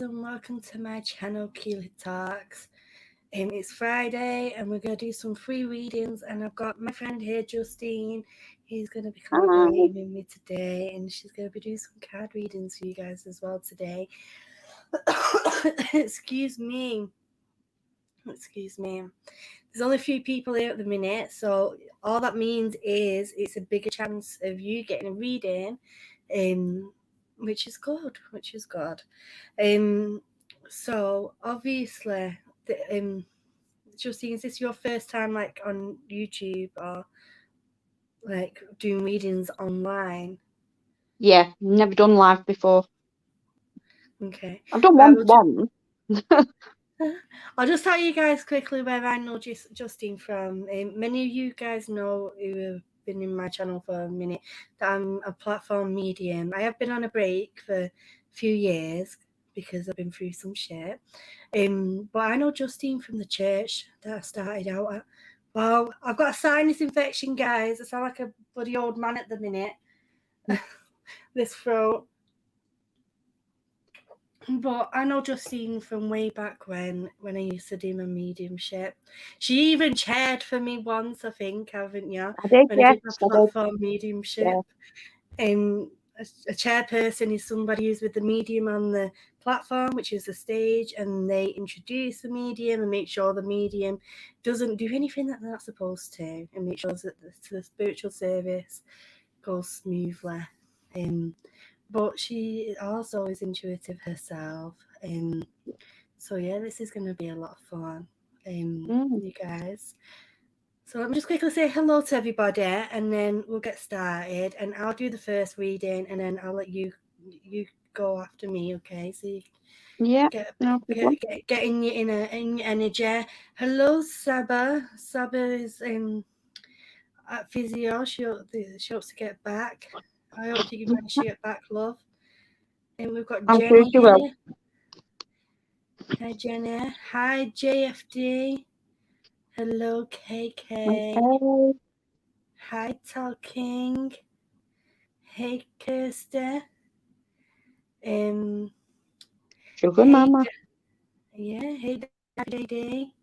and welcome to my channel, Keeley Talks. It's Friday and we're going to do some free readings, and I've got my friend here, Justine. He's going to be collaborating with me today, and she's going to be doing some card readings for you guys as well today. Excuse me. There's only a few people here at the minute, so all that means is it's a bigger chance of you getting a reading, which is good. So obviously, Justine, is this your first time like on YouTube or like doing readings online? Yeah, never done live before. Okay. I've done one. I'll just tell you guys quickly where I know Justine from. Many of you guys know who have been in my channel for a minute that I'm a platform medium. I have been on a break for a few years because I've been through some shit. But I know Justine from the church that I started out at. Wow, I've got a sinus infection, guys. I sound like a bloody old man at the minute. This throat. But I know Justine from way back when I used to do my mediumship. She even chaired for me once, I think, haven't you? I did, when yes. I did my platform mediumship. Yeah. A chairperson is somebody who's with the medium on the platform, which is the stage, and they introduce the medium and make sure the medium doesn't do anything that they're not supposed to, and make sure that the spiritual service goes smoothly. But she also is intuitive herself. So yeah, this is going to be a lot of fun, you guys. So let me just quickly say hello to everybody, and then we'll get started. And I'll do the first reading, and then I'll let you go after me, okay? So you get in your energy. Hello, Saba. Saba is at physio. She hopes to get back. I hope you can manage to get back, love. And we've got Jenny here. Hi, Jenny. Hi, JFD. Hello, KK. Hi, Talking. Hey, Kirsty. Sugar Mama. Yeah, hey, Daddy.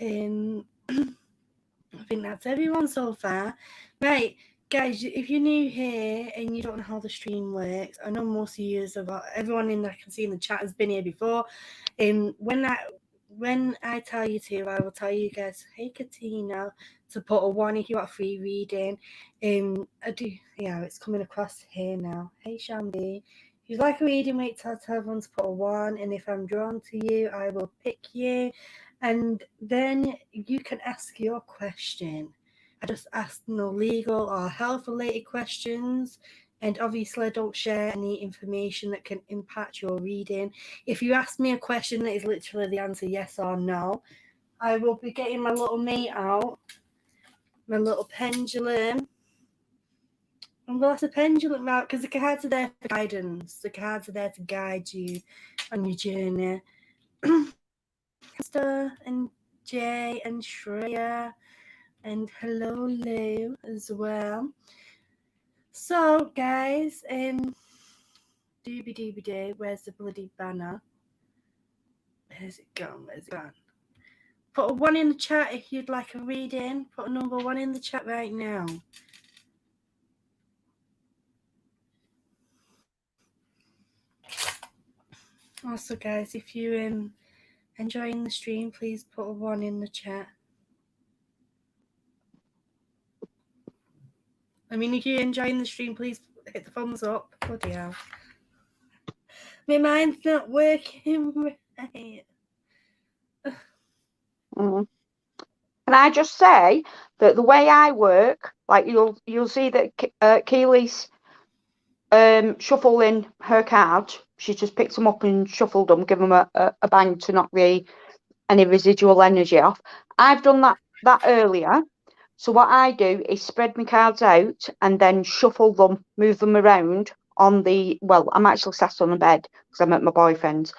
I think that's everyone so far. Right, guys, if you're new here and you don't know how the stream works, I know most of you, everyone I can see in the chat has been here before. When I tell you to, I will tell you guys, hey, Katina, to put a 1 if you want a free reading. It's coming across here now. Hey, Shambi. If you'd like a reading, wait till I tell everyone to put a 1, and if I'm drawn to you, I will pick you. And then you can ask your question. I just ask no legal or health related questions, and obviously I don't share any information that can impact your reading. If you ask me a question that is literally the answer yes or no, I will be getting my little mate out, my little pendulum. And we'll have the pendulum out because the cards are there for guidance. The cards are there to guide you on your journey. And Jay and Shreya, and hello Lou as well. So guys, doobie-doobie-doo, where's the bloody banner? Where's it gone? Put a 1 in the chat if you'd like a reading. Put a number 1 in the chat right now. Also guys, if you're enjoying the stream, please put a 1 in the chat. I mean, if you're enjoying the stream, please hit the thumbs up. Bloody hell. My mind's not working right. Can I just say that the way I work, like you'll see that Keeley's shuffling her cards. She just picked them up and shuffled them, give them a bang to knock any residual energy off. I've done that earlier. So what I do is spread my cards out and then shuffle them, move them around on I'm actually sat on the bed because I'm at my boyfriend's.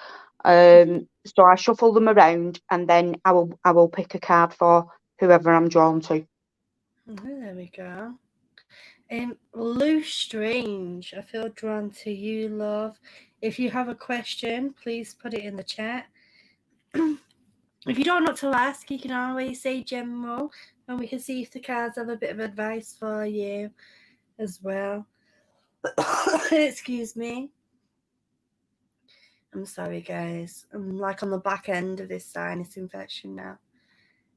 So I shuffle them around and then I will pick a card for whoever I'm drawn to. There we go. Lou Strange, I feel drawn to you, love. If you have a question, please put it in the chat. If you don't know what to ask, you can always say general, and we can see if the cards have a bit of advice for you as well. Excuse me. I'm sorry, guys. I'm like on the back end of this sinus infection now.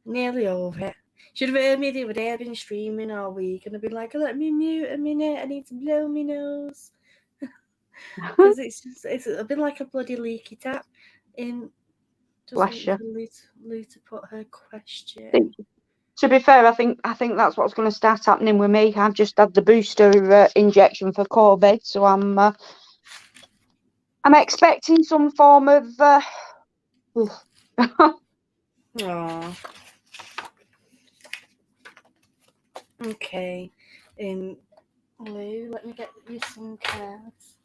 Nearly over it. Should have heard me the other day. I've been streaming all week, and I've been like, let me mute a minute. I need to blow my nose. Because it's been like a bloody leaky tap. Just Bless you. Lou to put her question. To be fair, I think that's what's going to start happening with me. I've just had the booster injection for COVID, so I'm expecting some form of. Aww. Okay. Lou, let me get you some cards.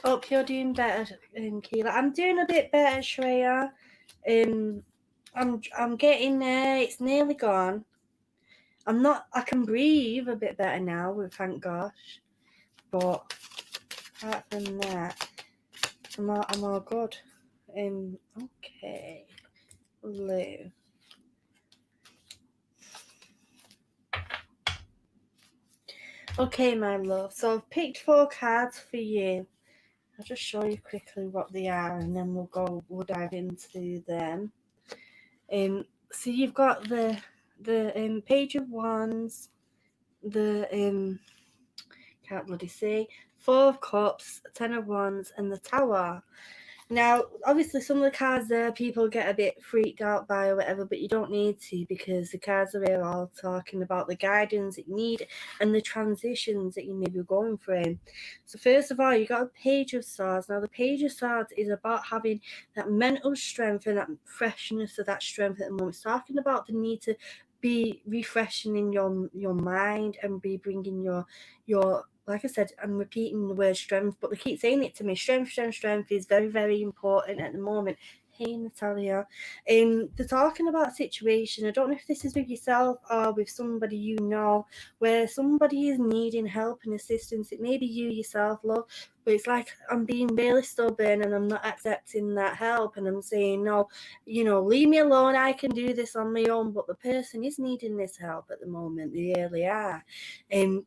Hope you're doing better, Keela. I'm doing a bit better, Shreya. I'm getting there. It's nearly gone. I can breathe a bit better now, thank gosh. But apart from that, I'm all good. Okay. Lou. Okay, my love. So I've picked 4 cards for you. I'll just show you quickly what they are, and then we'll dive into them. So you've got the Page of Wands, the can't bloody say, 4 of Cups, 10 of Wands, and the Tower. Now, obviously, some of the cards there people get a bit freaked out by or whatever, but you don't need to, because the cards are here all talking about the guidance that you need and the transitions that you may be going through. So first of all, you got a Page of Swords. Now, the Page of Swords is about having that mental strength and that freshness of that strength at the moment. It's talking about the need to be refreshing in your mind and be bringing your like I said, I'm repeating the word strength, but they keep saying it to me. Strength is very, very important at the moment. Hey, Natalia. They're talking about a situation. I don't know if this is with yourself or with somebody you know, where somebody is needing help and assistance. It may be you yourself, love, but it's like I'm being really stubborn and I'm not accepting that help, and I'm saying, no, leave me alone. I can do this on my own. But the person is needing this help at the moment. They really are.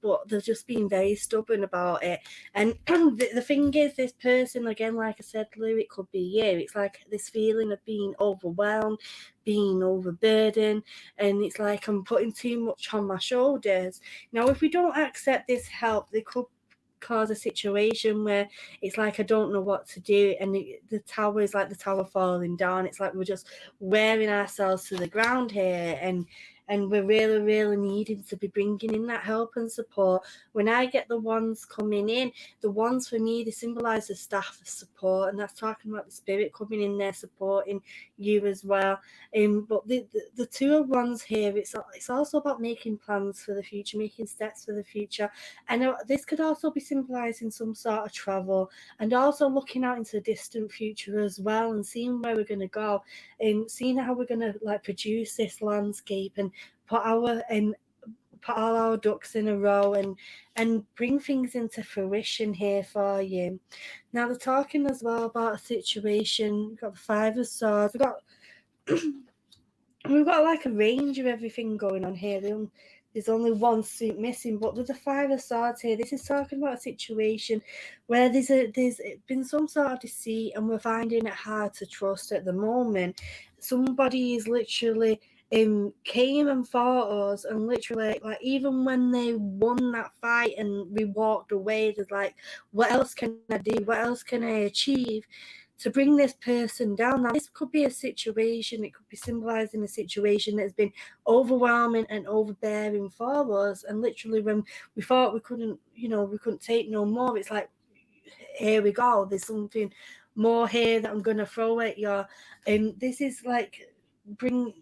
But they're just being very stubborn about it. And the thing is, this person, again, like I said, Lou, it could be you. It's like this feeling of being overwhelmed, being overburdened, and it's like I'm putting too much on my shoulders. Now, if we don't accept this help, they could cause a situation where it's like I don't know what to do, and the tower is like the tower falling down. It's like we're just wearing ourselves to the ground here, and we're really, really needing to be bringing in that help and support. When I get the wands coming in, the wands for me, they symbolize the staff of support, and that's talking about the spirit coming in there supporting you as well. But the 2 of wands here, it's also about making plans for the future, making steps for the future. And this could also be symbolizing some sort of travel, and also looking out into the distant future as well, and seeing where we're going to go, and seeing how we're going to like produce this landscape and put all our ducks in a row and bring things into fruition here for you. Now, they're talking as well about a situation. We've got the 5 of Swords. We've got like a range of everything going on here. There's only one suit missing, but with the 5 of Swords here, this is talking about a situation where there's been some sort of deceit, and we're finding it hard to trust at the moment. Somebody is literally came and fought us, and literally, like, even when they won that fight and we walked away, there's like, what else can I do? What else can I achieve to bring this person down? Now, this could be a situation, it could be symbolizing a situation that's been overwhelming and overbearing for us, and literally when we thought we couldn't take no more, it's like, here we go, there's something more here that I'm gonna throw at you. And this is like bringing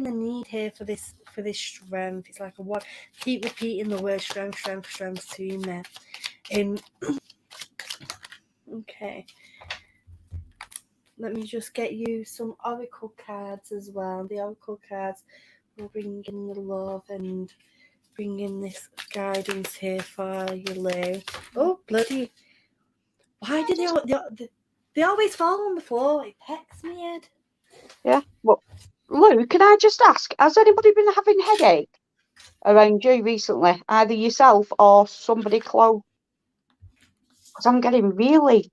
the need here for this strength. It's like what keep repeating the word strength to me. Okay. let me just get you some oracle cards as well. The oracle cards will bring in the love and bring in this guidance here for you, Lou. Oh, bloody. Why do they always fall on the floor? It pecks me, Ed. Yeah. Well, Lou, can I just ask, has anybody been having headache around you recently? Either yourself or somebody close? Because I'm getting really...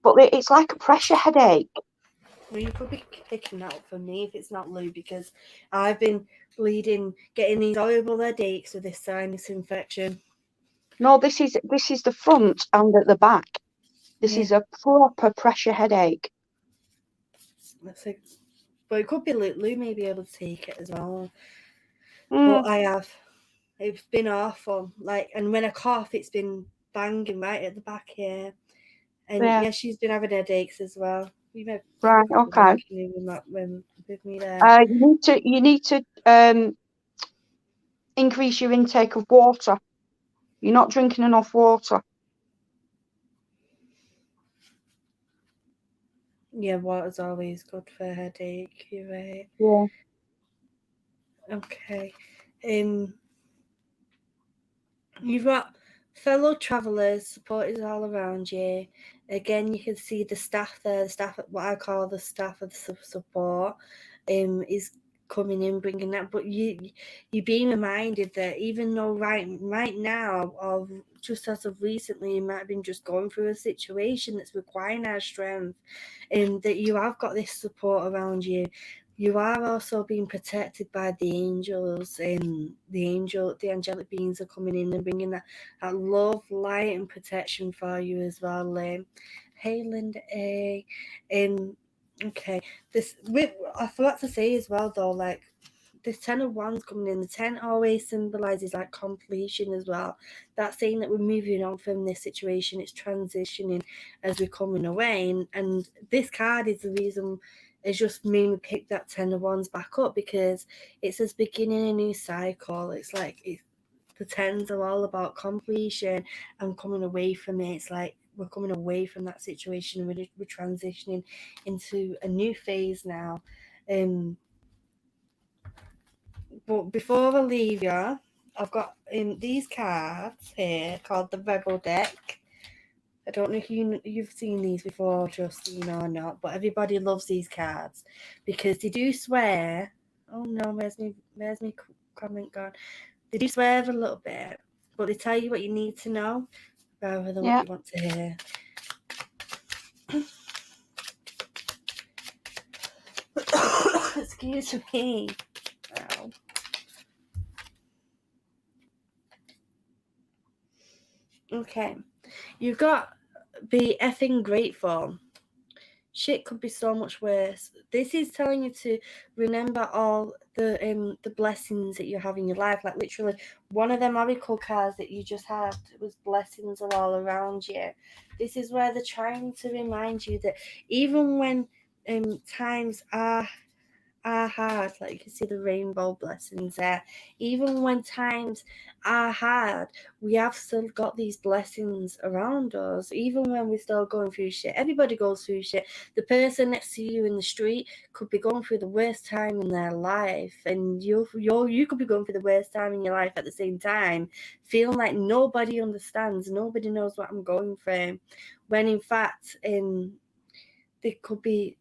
But it's like a pressure headache. Well, you could be picking that up for me if it's not Lou, because I've been bleeding, getting these horrible headaches with this sinus infection. No, this is the front and at the back. This is a proper pressure headache. But it could be Lou may be able to take it as well. Mm. But I have. It's been awful. And when I cough, it's been banging right at the back here. And she's been having headaches as well. Right. Okay. With me there. You need to increase your intake of water. You're not drinking enough water. Yeah, water's always good for a headache. You're right. Yeah. Okay. You've got fellow travellers, supporters all around you. Again, you can see the staff there. The staff, what I call the staff of support, is coming in, bringing that. But you're being reminded that even though right now, or just as of recently, you might have been just going through a situation that's requiring our strength, that you have got this support around you. You are also being protected by the angels, and the angelic beings are coming in and bringing that love, light, and protection for you as well. Hey, Linda A. Okay, I forgot to say as well though, like this 10 of Wands coming in. The 10 always symbolizes like completion as well. That's saying that we're moving on from this situation. It's transitioning as we're coming away, and this card is the reason. It's just made me pick that 10 of Wands back up, because it says beginning a new cycle. It's like the 10s are all about completion and coming away from it. It's like we're coming away from that situation. We're transitioning into a new phase now. But before I leave you, I've got these cards here called the Rebel deck. I don't know if you've seen these before, Justine, or not, but everybody loves these cards because they do swear. Oh no, where's me comment gone? They do swear a little bit, but they tell you what you need to know rather than what you want to hear. Excuse me. Ow. Okay. You've got be effing grateful. Shit could be so much worse. This is telling you to remember all the blessings that you have in your life. Like literally, one of them oracle cards that you just had was blessings are all around you. This is where they're trying to remind you that even when times are hard, like you can see the rainbow blessings there, even when times are hard, we have still got these blessings around us. Even when we're still going through shit, everybody goes through shit. The person next to you in the street could be going through the worst time in their life, and you could be going through the worst time in your life at the same time, feeling like nobody understands, nobody knows what I'm going through, when in fact they could be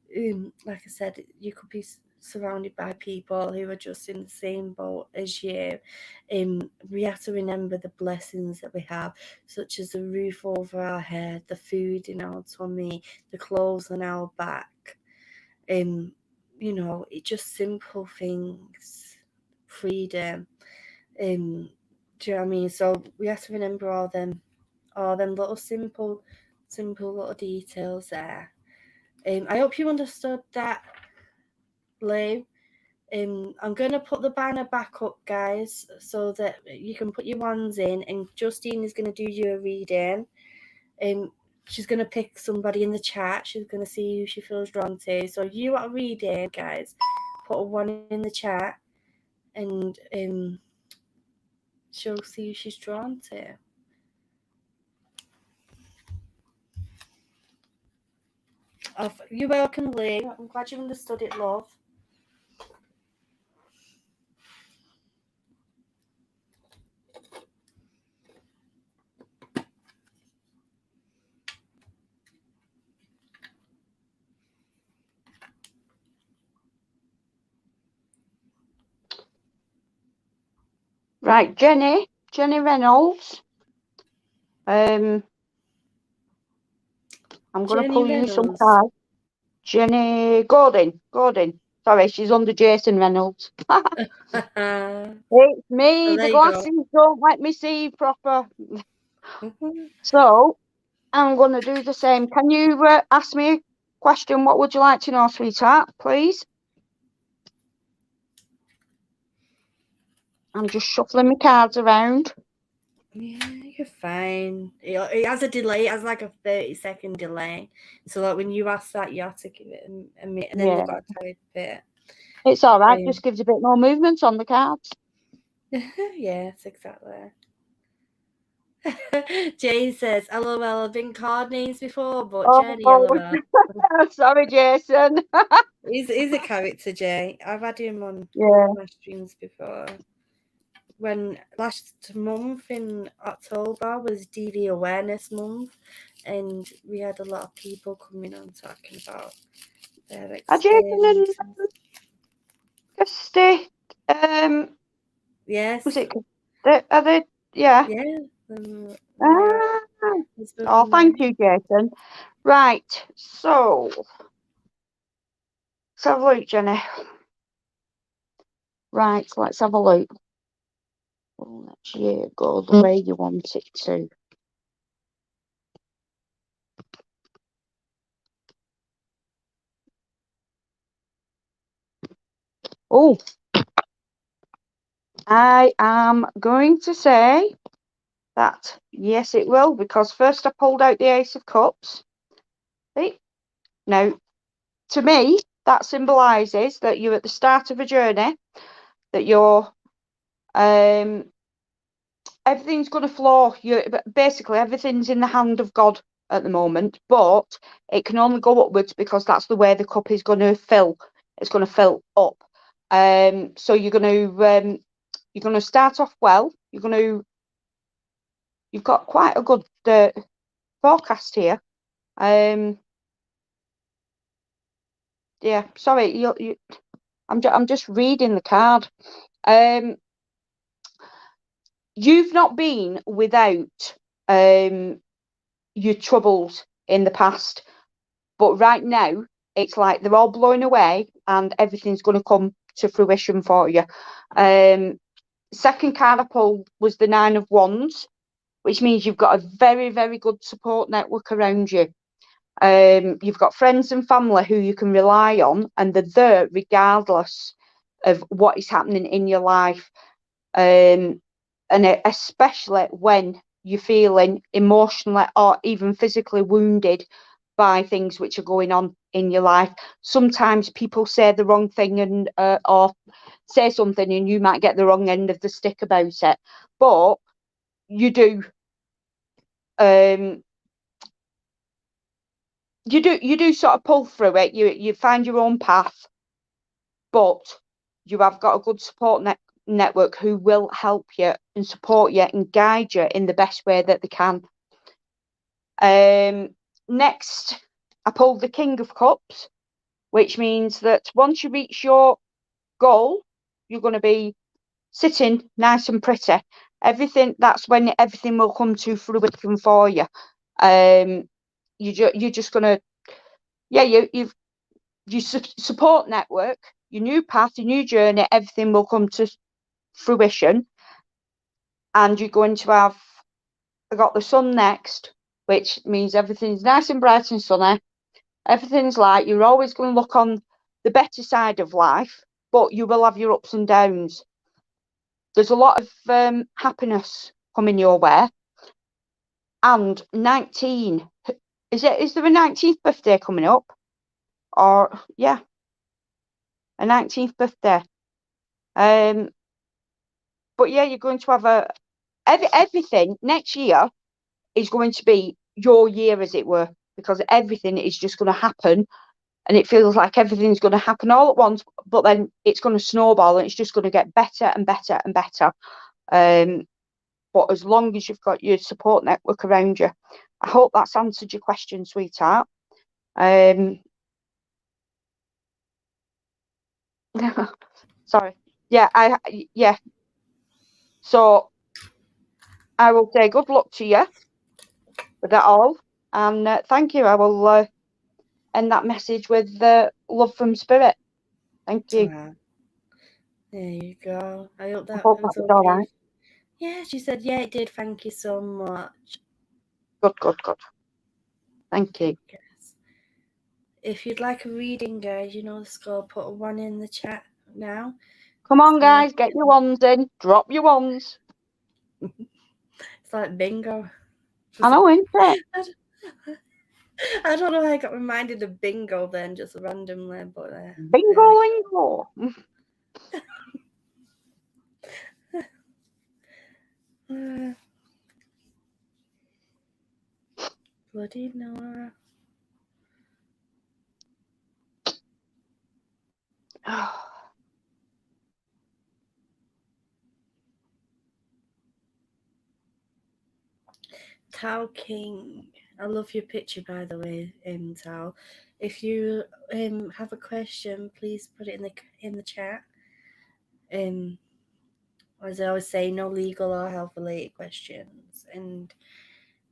like I said, you could be surrounded by people who are just in the same boat as you. We have to remember the blessings that we have, such as the roof over our head, the food in our tummy, the clothes on our back. It's just simple things, freedom. Do you know what I mean? So we have to remember all them little simple little details there. I hope you understood that, Lou. I'm going to put the banner back up, guys, so that you can put your ones in, and Justine is going to do you a reading. She's going to pick somebody in the chat. She's going to see who she feels drawn to. So if you want a reading, guys, put a 1 in the chat, and she'll see who she's drawn to. You're welcome, Lee. I'm glad you understood it, love. Right, Jenny Reynolds. I'm going to pull you some cards. Jenny Gordon. Sorry, she's under Jason Reynolds. It's me. The glasses don't let me see proper. So I'm going to do the same. Can you ask me a question? What would you like to know, sweetheart, please? I'm just shuffling my cards around. Yeah, you're fine. It has a delay. It has like a 30-second delay. So like when you ask that, you have to give it a minute, and then they've got to type it. It's all right. Just gives a bit more movement on the cards. Yes, exactly. Jay says, LOL, I've been card names before, but Jenny, LOL. Sorry, Jason. He's a character, Jay. I've had him on my streams before. When last month in October was DV Awareness Month, and we had a lot of people coming on talking about their experiences. Kirsty, yes. Was it? Are they? Yeah. Yeah. Oh, thank you, Jason. Right. So, let's have a look, Jenny. Right. Let's have a look. Well, next year go the way you want it to. Oh, I am going to say that yes, it will, because first I pulled out the Ace of Cups. See? Now, to me, that symbolises that you're at the start of a journey, that you're everything's going to flow. Basically everything's in the hand of God at the moment, but it can only go upwards because that's the way the cup is going to fill. It's going to fill up. So you're going to start off well. You've got quite a good forecast here. Yeah, sorry, I'm just reading the card. You've not been without your troubles in the past, but right now it's like they're all blowing away and everything's going to come to fruition for you. Second card I pulled was the Nine of Wands, which means you've got a very, very good support network around you. You've got friends and family who you can rely on, and they're there regardless of what is happening in your life. And especially when you're feeling emotionally or even physically wounded by things which are going on in your life. Sometimes people say the wrong thing and or say something and you might get the wrong end of the stick about it, but you do sort of pull through it. You find your own path, but you have got a good support network who will help you and support you and guide you in the best way that they can. Next, I pulled the King of Cups, which means that once you reach your goal, you're going to be sitting nice and pretty. That's when everything will come to fruition for you. You're just going to, your support network, your new path, your new journey, everything will come to fruition. And you're going to have, I got the sun next, which means everything's nice and bright and sunny. Everything's light. You're always going to look on the better side of life, but you will have your ups and downs. There's a lot of happiness coming your way. And 19, is there a 19th birthday coming up? Or, yeah, a 19th birthday. But yeah, you're going to have everything next year is going to be your year, as it were, because everything is just going to happen, and it feels like everything's going to happen all at once, but then it's going to snowball and it's just going to get better and better and better. But as long as you've got your support network around you, I hope that's answered your question, sweetheart. Sorry. Yeah. So I will say good luck to you with that all, and thank you. I will end that message with love from Spirit. Thank you. There you go. I hope that was was all okay. right. Yeah, she said, yeah, it did. Thank you so much. Good. Thank you. Yes. If you'd like a reading, guys, you know the score. Put a 1 in the chat now. Come on, guys, get your wands in. Drop your wands. It's like bingo. I know, isn't it? I don't know how I got reminded of bingo then, just randomly, but Bingo. Bloody Nora. Tao King. I love your picture, by the way, Tao. If you have a question, please put it in the chat. As I always say, no legal or health related questions. And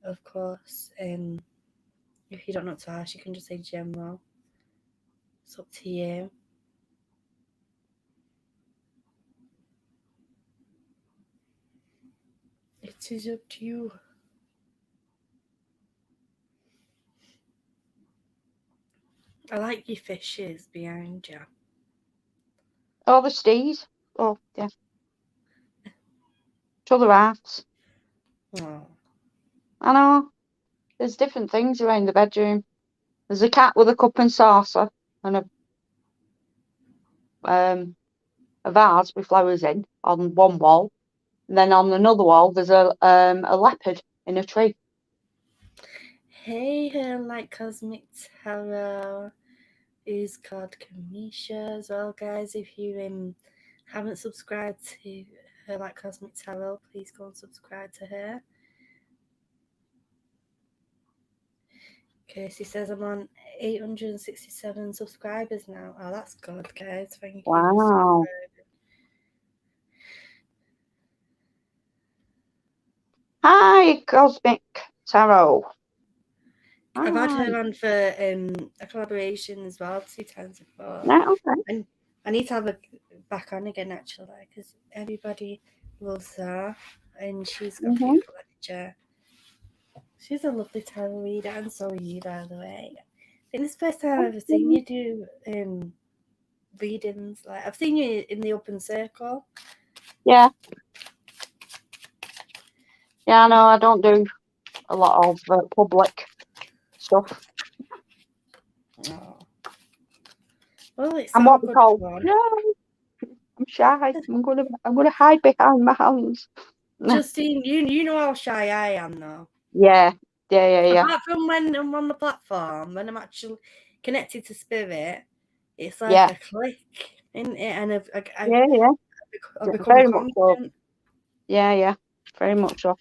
of course, if you don't know what to ask, you can just say general. It's up to you. It is up to you. I like your fishes behind you. Oh, the stees. Oh, yeah. To other halves. Oh. I know. There's different things around the bedroom. There's a cat with a cup and saucer and a vase with flowers in on one wall. And then on another wall, there's a leopard in a tree. Hey, her like Cosmic Tarot is called Kamisha as well, guys. If you haven't subscribed to her like Cosmic Tarot, please go and subscribe to her. Okay, she says I'm on 867 subscribers now. Oh, that's good, guys. Thank you. Wow. Hi, Cosmic Tarot. I've had her on for a collaboration as well 2 times before. Yeah, okay. And I need to have her back on again, actually, because everybody loves her and she's got beautiful energy. She's a lovely tarot reader, and so are you, by the way. I think this is the first time I've ever seen you do readings. Like, I've seen you in the open circle. Yeah. Yeah, no, I don't do a lot of public stuff. Oh. Well, it's I'm all what we good call fun. I'm shy. I'm gonna hide behind my hands. Justine, you know how shy I am, though. Yeah. Apart from when I'm on the platform, when I'm actually connected to Spirit, it's like a click, isn't it? And I become very confident. much so. Yeah, very much so.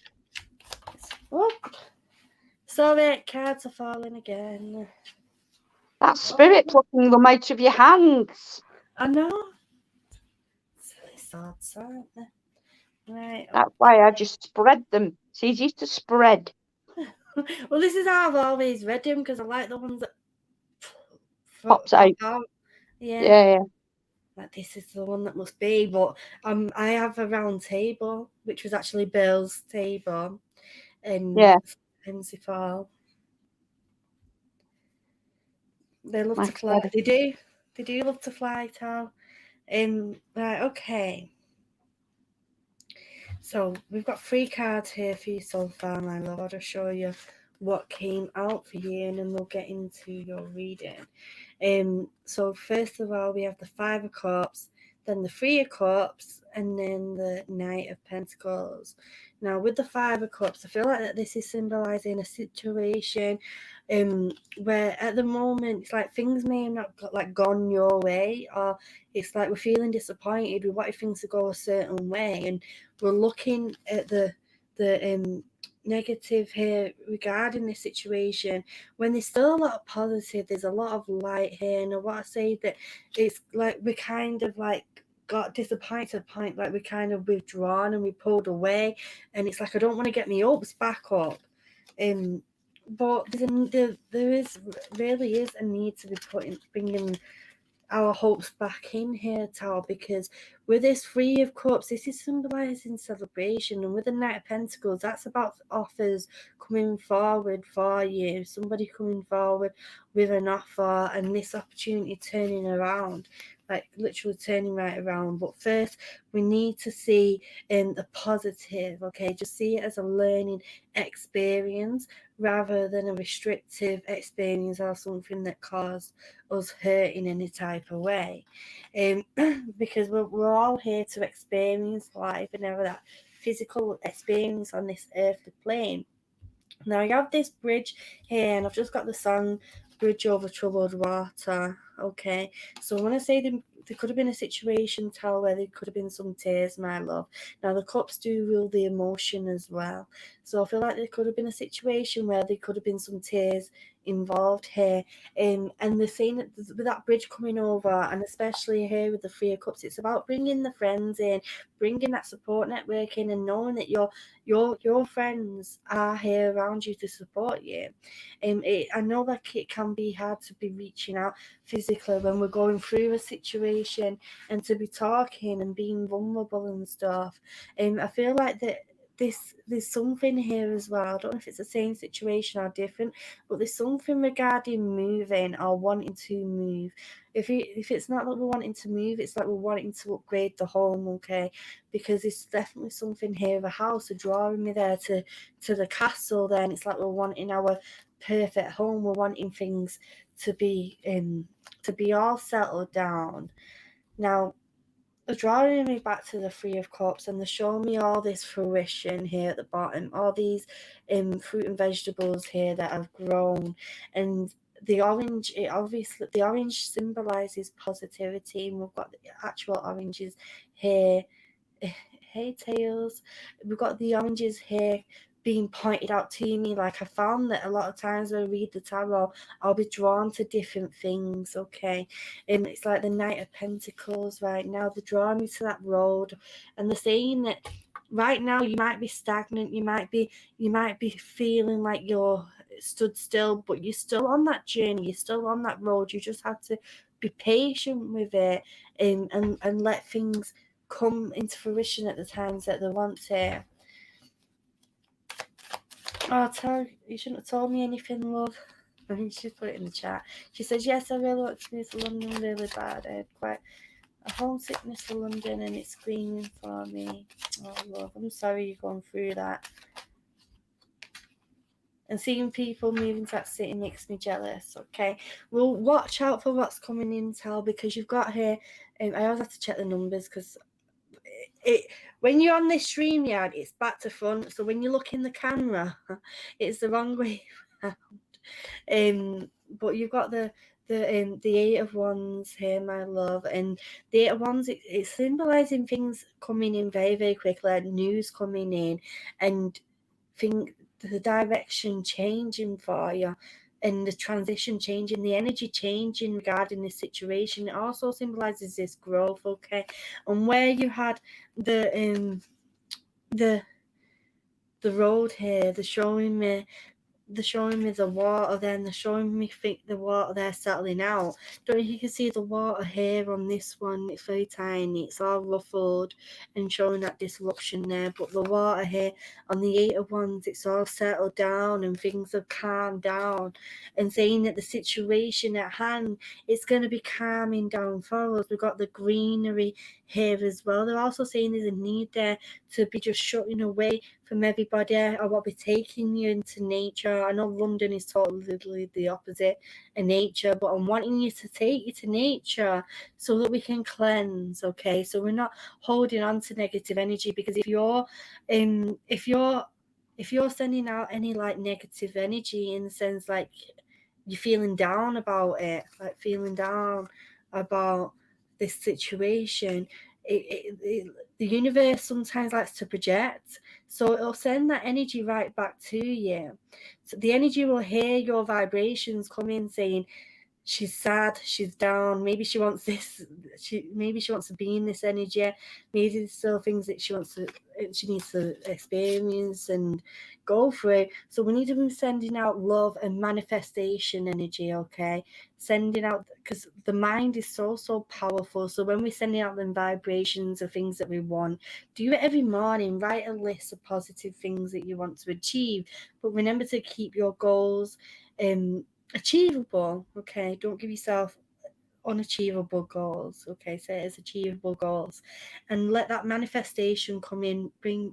Oh, sorry, cards are falling again. That Spirit plucking them out of your hands. I know. Silly thoughts, aren't they? Right. That's why I just spread them. It's easy to spread. Well, this is how I've always read them, because I like the ones that Pops out. Yeah. Like, this is the one that must be. But I have a round table, which was actually Bill's table, and sometimes they fall. They love to fly. They do love to fly, Tal. Right, okay. So we've got 3 cards here for you so far, my love. I'll just show you what came out for you, and then we'll get into your reading. So first of all, we have the 5 of Cups, then the Three of Cups, and then the Knight of Pentacles. Now, with the Five of Cups, I feel like that this is symbolizing a situation where at the moment it's like things may have not got, gone your way, or it's like we're feeling disappointed. We wanted things to go a certain way, and we're looking at the negative here regarding this situation when there's still a lot of positive. There's a lot of light here, and I want to say that it's like we kind of like got disappointed to the point like we kind of withdrawn and we pulled away, and it's like I don't want to get my hopes back up, but there really is a need to be bringing our hopes back in here, Tower, because with this Three of Cups, this is symbolizing celebration, and with the Knight of Pentacles, that's about offers coming forward for you, somebody coming forward with an offer, and this opportunity turning around, like literally turning right around. But first, we need to see the positive, okay? Just see it as a learning experience rather than a restrictive experience or something that caused us hurt in any type of way, because we're all here to experience life and have that physical experience on this earthly plane. Now I have this bridge here, and I've just got the song Bridge Over Troubled Water. Okay, so I want to say there could have been a situation, Tal, where there could have been some tears, my love. Now the cups do rule the emotion as well, so I feel like there could have been a situation where there could have been some tears involved here, and they're saying that with that bridge coming over, and especially here with the Three of Cups, it's about bringing the friends in, bringing that support network in, and knowing that your friends are here around you to support you. I know that it can be hard to be reaching out physically when we're going through a situation, and to be talking and being vulnerable and stuff. I feel like that there's something here as well. I don't know if it's the same situation or different, but there's something regarding moving or wanting to move. If it's not that we're wanting to move, it's like we're wanting to upgrade the home, okay? Because it's definitely something here, a house, drawing me there to the castle there, and it's like we're wanting our perfect home. We're wanting things to be all settled down. Now, drawing me back to the Three of Cups, and they're showing me all this fruition here at the bottom, all these fruit and vegetables here that have grown, and the orange, the orange symbolizes positivity, and we've got the actual oranges here. Hey Tails, we've got the oranges here being pointed out to me. Like, I found that a lot of times when I read the tarot, I'll be drawn to different things, okay? It's like the Knight of Pentacles right now. They're drawing me to that road, and they're saying that right now you might be stagnant, you might be feeling like you're stood still, but you're still on that journey, you're still on that road. You just have to be patient with it, and let things come into fruition at the times that they want to. Oh, you shouldn't have told me anything, love. She's put it in the chat. She says, yes, I really want to move to London really bad. I had quite a homesickness for London, and it's screaming for me. Oh, love, I'm sorry you're going through that. And seeing people moving to that city makes me jealous, okay? Well, watch out for what's coming in, Tal, because you've got here, I always have to check the numbers, because when you're on this StreamYard, it's back to front. So when you look in the camera, it's the wrong way around. But you've got the Eight of Wands here, my love, and the Eight of Wands, it's symbolizing things coming in very, very quickly, news coming in, and the direction changing for you, and the transition changing, the energy changing regarding this situation. It also symbolizes this growth, okay? And where you had the road here, they're showing me the water there, and they're showing me the water there settling out. Don't know if you can see the water here on this one. It's very tiny, it's all ruffled and showing that disruption there, but the water here on the Eight of Wands, it's all settled down and things have calmed down, and saying that the situation at hand is going to be calming down for us. We've got the greenery here as well. They're also saying there's a need there to be just shutting away from everybody. I will be taking you into nature. I know London is totally the opposite of nature, but I'm wanting you to take you to nature so that we can cleanse, okay? So we're not holding on to negative energy, because if you're sending out any like negative energy, in the sense like you're feeling down about it, like feeling down about this situation, the universe sometimes likes to project, so it'll send that energy right back to you. So the energy will hear your vibrations come in saying, she's sad, she's down, maybe she wants this, maybe she wants to be in this energy, maybe there's still things that she needs to experience and go through. So we need to be sending out love and manifestation energy, okay? Sending out, because the mind is so powerful. So when we're sending out them vibrations of things that we want, do it every morning. Write a list of positive things that you want to achieve, but remember to keep your goals achievable, okay? Don't give yourself unachievable goals, okay? Set as achievable goals, and let that manifestation come in,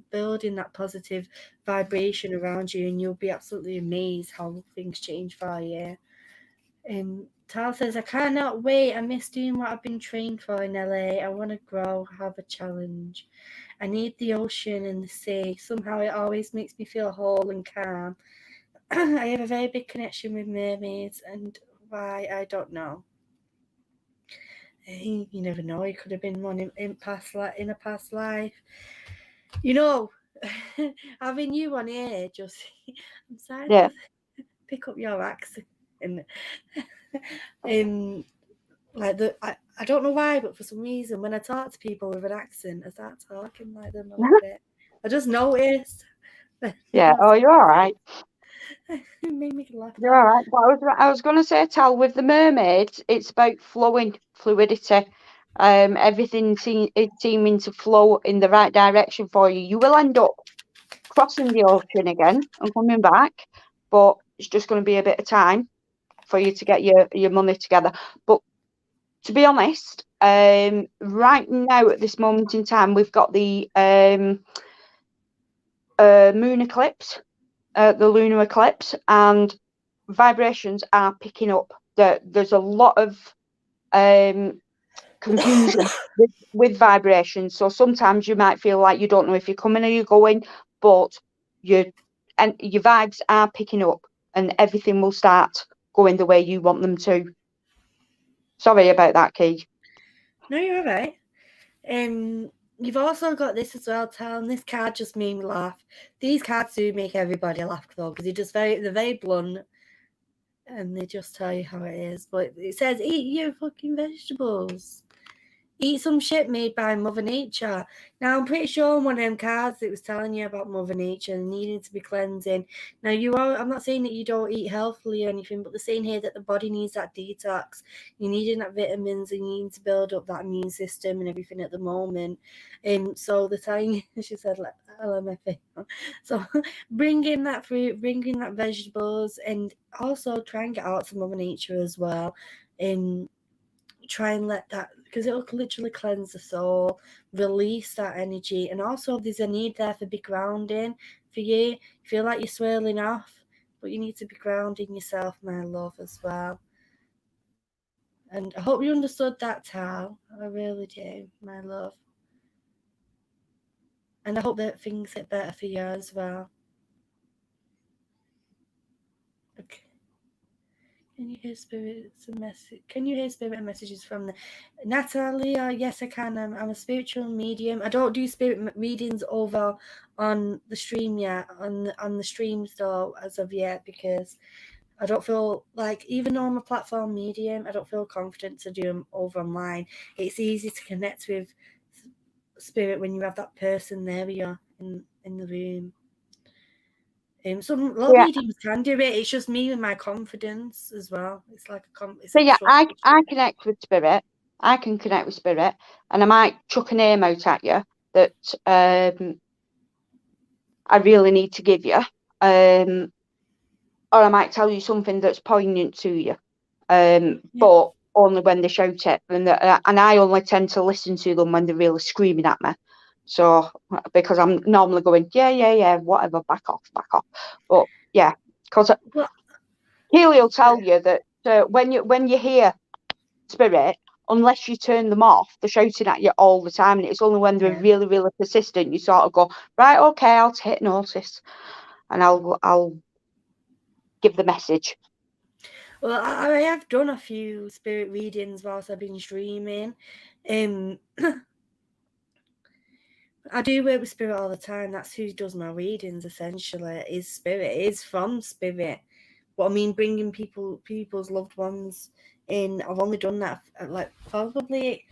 building that positive vibration around you, and you'll be absolutely amazed how things change for you. Tal says, I cannot wait. I miss doing what I've been trained for in LA. I want to grow, have a challenge. I need the ocean and the sea. Somehow it always makes me feel whole and calm. I have a very big connection with mermaids, and why, I don't know. You never know. It could have been one in a past life. You know, having you on here, just I'm sorry to pick up your accent, and like I don't know why, but for some reason when I talk to people with an accent, I start talking like them a little bit. I just noticed. Yeah. Oh, you're all right. It made me laugh. You're all right. But I was going to say, Tal, with the mermaids, it's about flowing, fluidity. Everything seeming to flow in the right direction for you. You will end up crossing the ocean again and coming back, but it's just going to be a bit of time for you to get your money together. But to be honest, right now at this moment in time, we've got the moon eclipse, the lunar eclipse, and vibrations are picking up. There's a lot of confusion with vibrations. So sometimes you might feel like you don't know if you're coming or you're going, but your vibes are picking up, and everything will start going the way you want them to. Sorry about that, Key. No, you're all right. You've also got this as well, Tal, and this card just made me laugh. These cards do make everybody laugh, though, because they're very blunt, and they just tell you how it is. But it says, eat your fucking vegetables. Eat some shit made by Mother Nature. Now, I'm pretty sure on one of them cards it was telling you about Mother Nature and needing to be cleansing. Now, I'm not saying that you don't eat healthily or anything, but they're saying here that the body needs that detox. You're needing that vitamins and you need to build up that immune system and everything at the moment. So they're telling you, she said, like, LMFA. So bring in that fruit, bring in that vegetables, and also try and get out to Mother Nature as well. Try and let that, because it'll literally cleanse the soul, release that energy. And also there's a need there for big grounding for you. You feel like you're swirling off, but you need to be grounding yourself, my love, as well. And I hope you understood that, Tal. I really do, my love. And I hope that things get better for you as well. Okay. Can you hear spirits and message? Can you hear spirit messages from the Natalie? Yes, I can. I'm a spiritual medium. I don't do spirit readings over on the stream yet, on the streams though, as of yet, because I don't feel like, even though I'm a platform medium, I don't feel confident to do them over online. It's easy to connect with spirit when you have that person there with you in the room. Some mediums can do it. It's just me and my confidence as well. It's like I connect with spirit. I can connect with spirit, and I might chuck a name out at you that I really need to give you, or I might tell you something that's poignant to you. But only when they shout it, and I only tend to listen to them when they're really screaming at me. So because I'm normally going, yeah, whatever, back off. But yeah, because Keeley will tell you that when you hear spirit, unless you turn them off, they're shouting at you all the time, and it's only when they're really, really persistent you sort of go, right, okay, I'll take notice, and I'll give the message. Well, I have done a few spirit readings whilst I've been streaming. I do work with spirit all the time. That's who does my readings, essentially, is spirit. It is from spirit. But I mean, bringing people's loved ones in, I've only done that, like, probably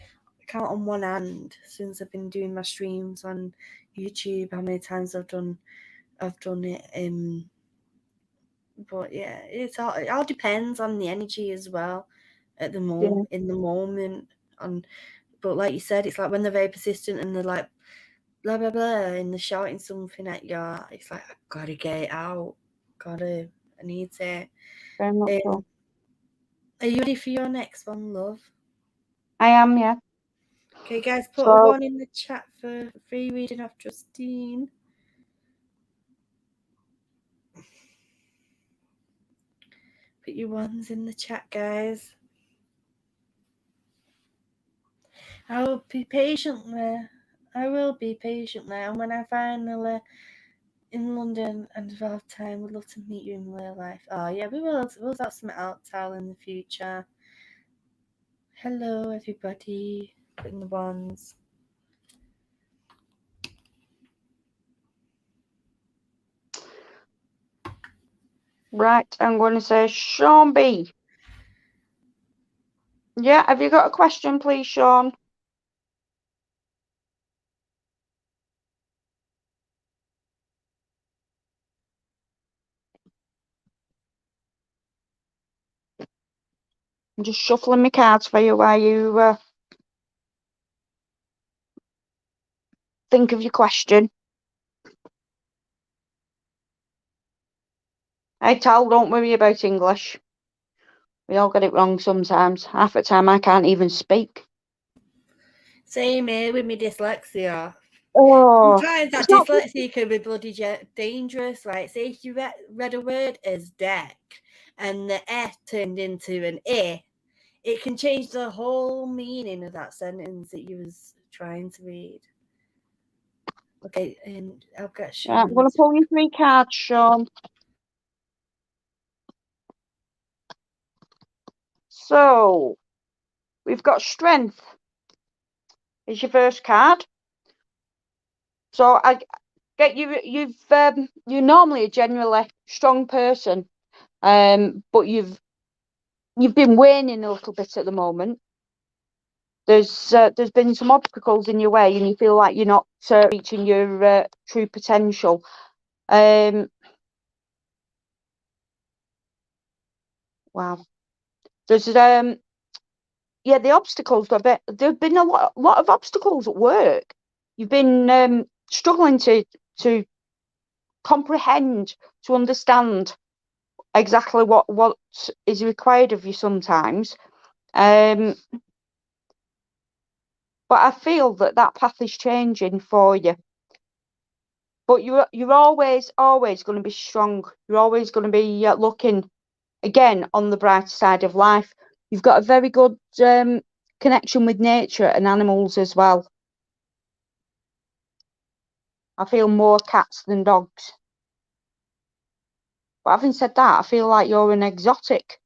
count on one hand since I've been doing my streams on YouTube, how many times I've done it. But yeah, it all depends on the energy as well at the moment, in the moment. But like you said, it's like when they're very persistent and they're like blah blah blah and they're shouting something at you, it's like, I gotta get it out. I need it. Very much so. Are you ready for your next one, love? I am, yeah. Okay, guys, put a one in the chat for free reading of Justine. Put your ones in the chat, guys. I will be patient, and when I finally in London and have time, would love to meet you in real life. Oh yeah, we will. We'll sort something out, Tal, in the future. Hello, everybody. Putting the ones. Right, I'm going to say Sean B. Yeah, have you got a question, please, Sean? I'm just shuffling my cards for you while you think of your question. Hey, Tal, don't worry about English. We all get it wrong sometimes. Half the time I can't even speak. Same here with me dyslexia. Oh, sometimes that dyslexia can be bloody dangerous. Like, say if you read a word as deck and the F turned into an I, it can change the whole meaning of that sentence that you was trying to read. Okay, and I'll get Sean. I'm going to pull you 3 cards, Sean. So, we've got Strength is your first card. So, I get you're normally a generally strong person, but you've been waning a little bit at the moment. There's been some obstacles in your way, and you feel like you're not reaching your true potential. Wow. There's the obstacles. There've been a lot of obstacles at work. You've been struggling to comprehend, to understand exactly what is required of you sometimes. But I feel that path is changing for you. But you're always going to be strong. You're always going to be looking again on the brighter side of life. You've got a very good connection with nature and animals as well. I feel more cats than dogs. But having said that, I feel like you're an exotic.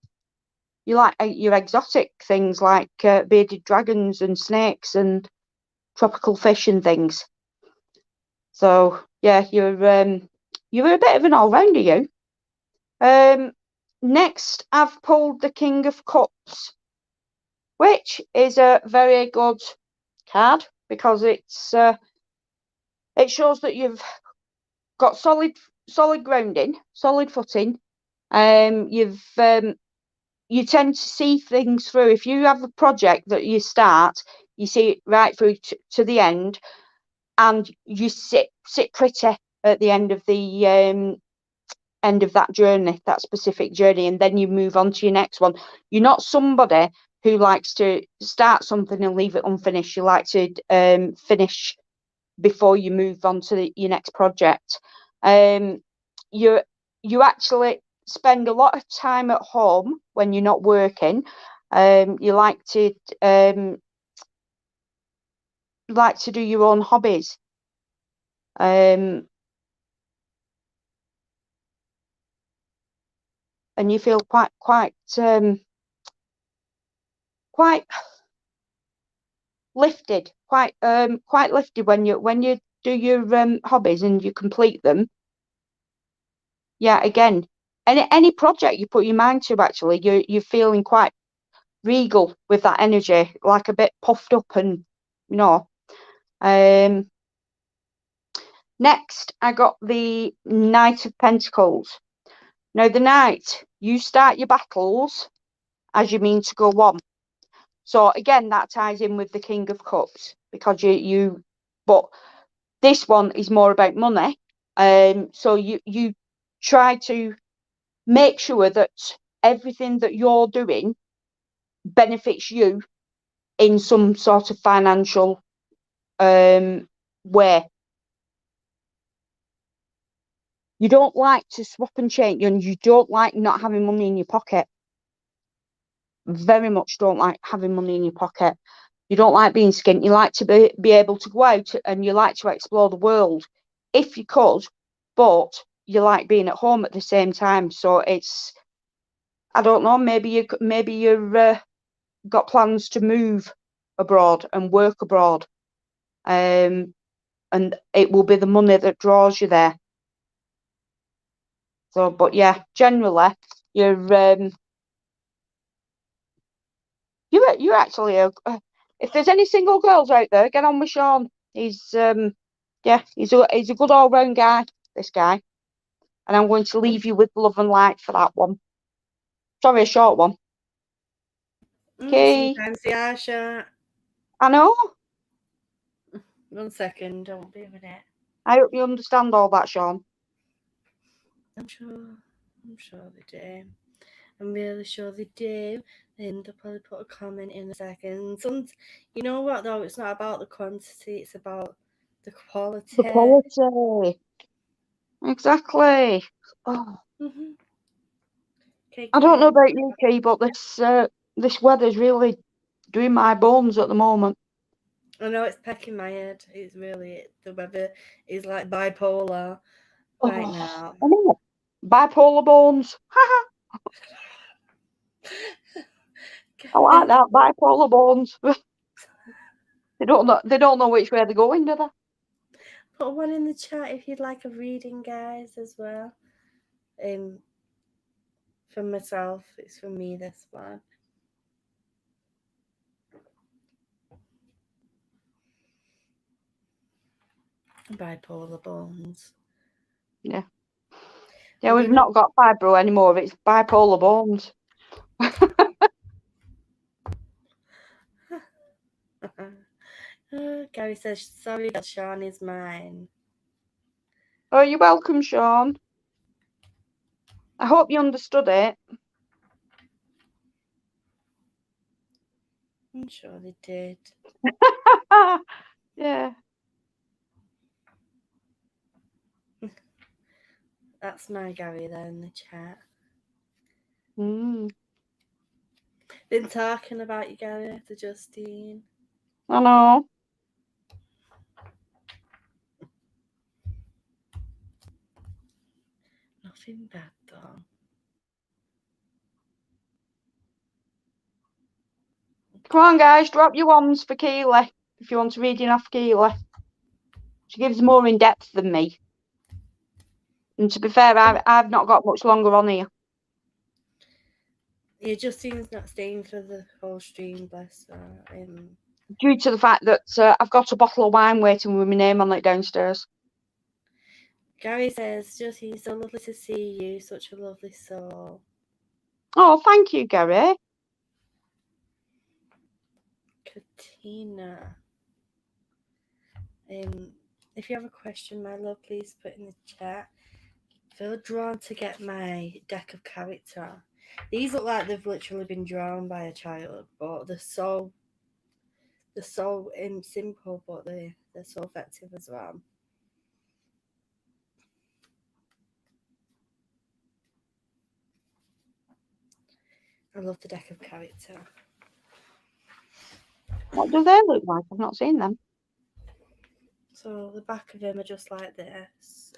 You like your exotic things like bearded dragons and snakes and tropical fish and things. So yeah, you're a bit of an all-rounder, you. Next, I've pulled the King of Cups, which is a very good card because it shows that you've got solid grounding, solid footing. You tend to see things through. If you have a project that you start, you see it right through to the end, and you sit pretty at the end of the end of that journey, that specific journey, and then you move on to your next one. You're not somebody who likes to start something and leave it unfinished. You like to finish before you move on to your next project. You actually spend a lot of time at home when you're not working. You like to do your own hobbies. And you feel quite lifted, quite lifted when you do your hobbies and you complete them. Yeah, again, any project you put your mind to, actually, you're feeling quite regal with that energy, like a bit puffed up, and next I got the Knight of Pentacles. Now the Knight, you start your battles as you mean to go on. So again, that ties in with the King of Cups, because but this one is more about money. So you try to make sure that everything that you're doing benefits you in some sort of financial way. You don't like to swap and change, and you don't like not having money in your pocket. Very much don't like having money in your pocket. You don't like being skint. You like to be able to go out, and you like to explore the world if you could, but you like being at home at the same time. So it's, I don't know, maybe you've got plans to move abroad and work abroad, and it will be the money that draws you there. So, but yeah, generally you're actually if there's any single girls out there, get on with Sean. He's he's a good all round guy, this guy. And I'm going to leave you with love and light for that one. Sorry, a short one. Okay. Sometimes they are short. I know. 1 second, don't be a minute. I hope you understand all that, Sean. I'm sure they do. I'm really sure they do. And they'll probably put a comment in a second. You know what though? It's not about the quantity. It's about the quality. The quality. Exactly. Oh. Mm-hmm. Okay, I don't know about you, Kay, but this weather's really doing my bones at the moment. I know it's pecking my head. It's really, the weather is like bipolar right now. I mean, bipolar bones. I like that, bipolar bones. They don't know which way they're going, do they? Put one in the chat if you'd like a reading, guys, as well. For myself, it's for me, this one. Bipolar bones. Yeah. Yeah, we've not got fibro anymore. It's bipolar bones. Gary says, sorry that Sean is mine. Oh, you're welcome, Sean. I hope you understood it. I'm sure they did. Yeah. That's my Gary there in the chat. Been talking about you, Gary, to Justine. I know. Nothing bad though. Come on, guys, drop your ones for Keeley if you want to read off Keeley. She gives more in depth than me. And to be fair, I've not got much longer on here. Yeah, Justine's not staying for the whole stream, bless her. Due to the fact that I've got a bottle of wine waiting with my name on it downstairs. Gary says, Justine, so lovely to see you. Such a lovely soul. Oh, thank you, Gary. Katina. If you have a question, my love, please put in the chat. Feel drawn to get my deck of character. These look like they've literally been drawn by a child, but they're so simple, but they're so effective as well. I love the deck of character. What do they look like? I've not seen them. So the back of them are just like this.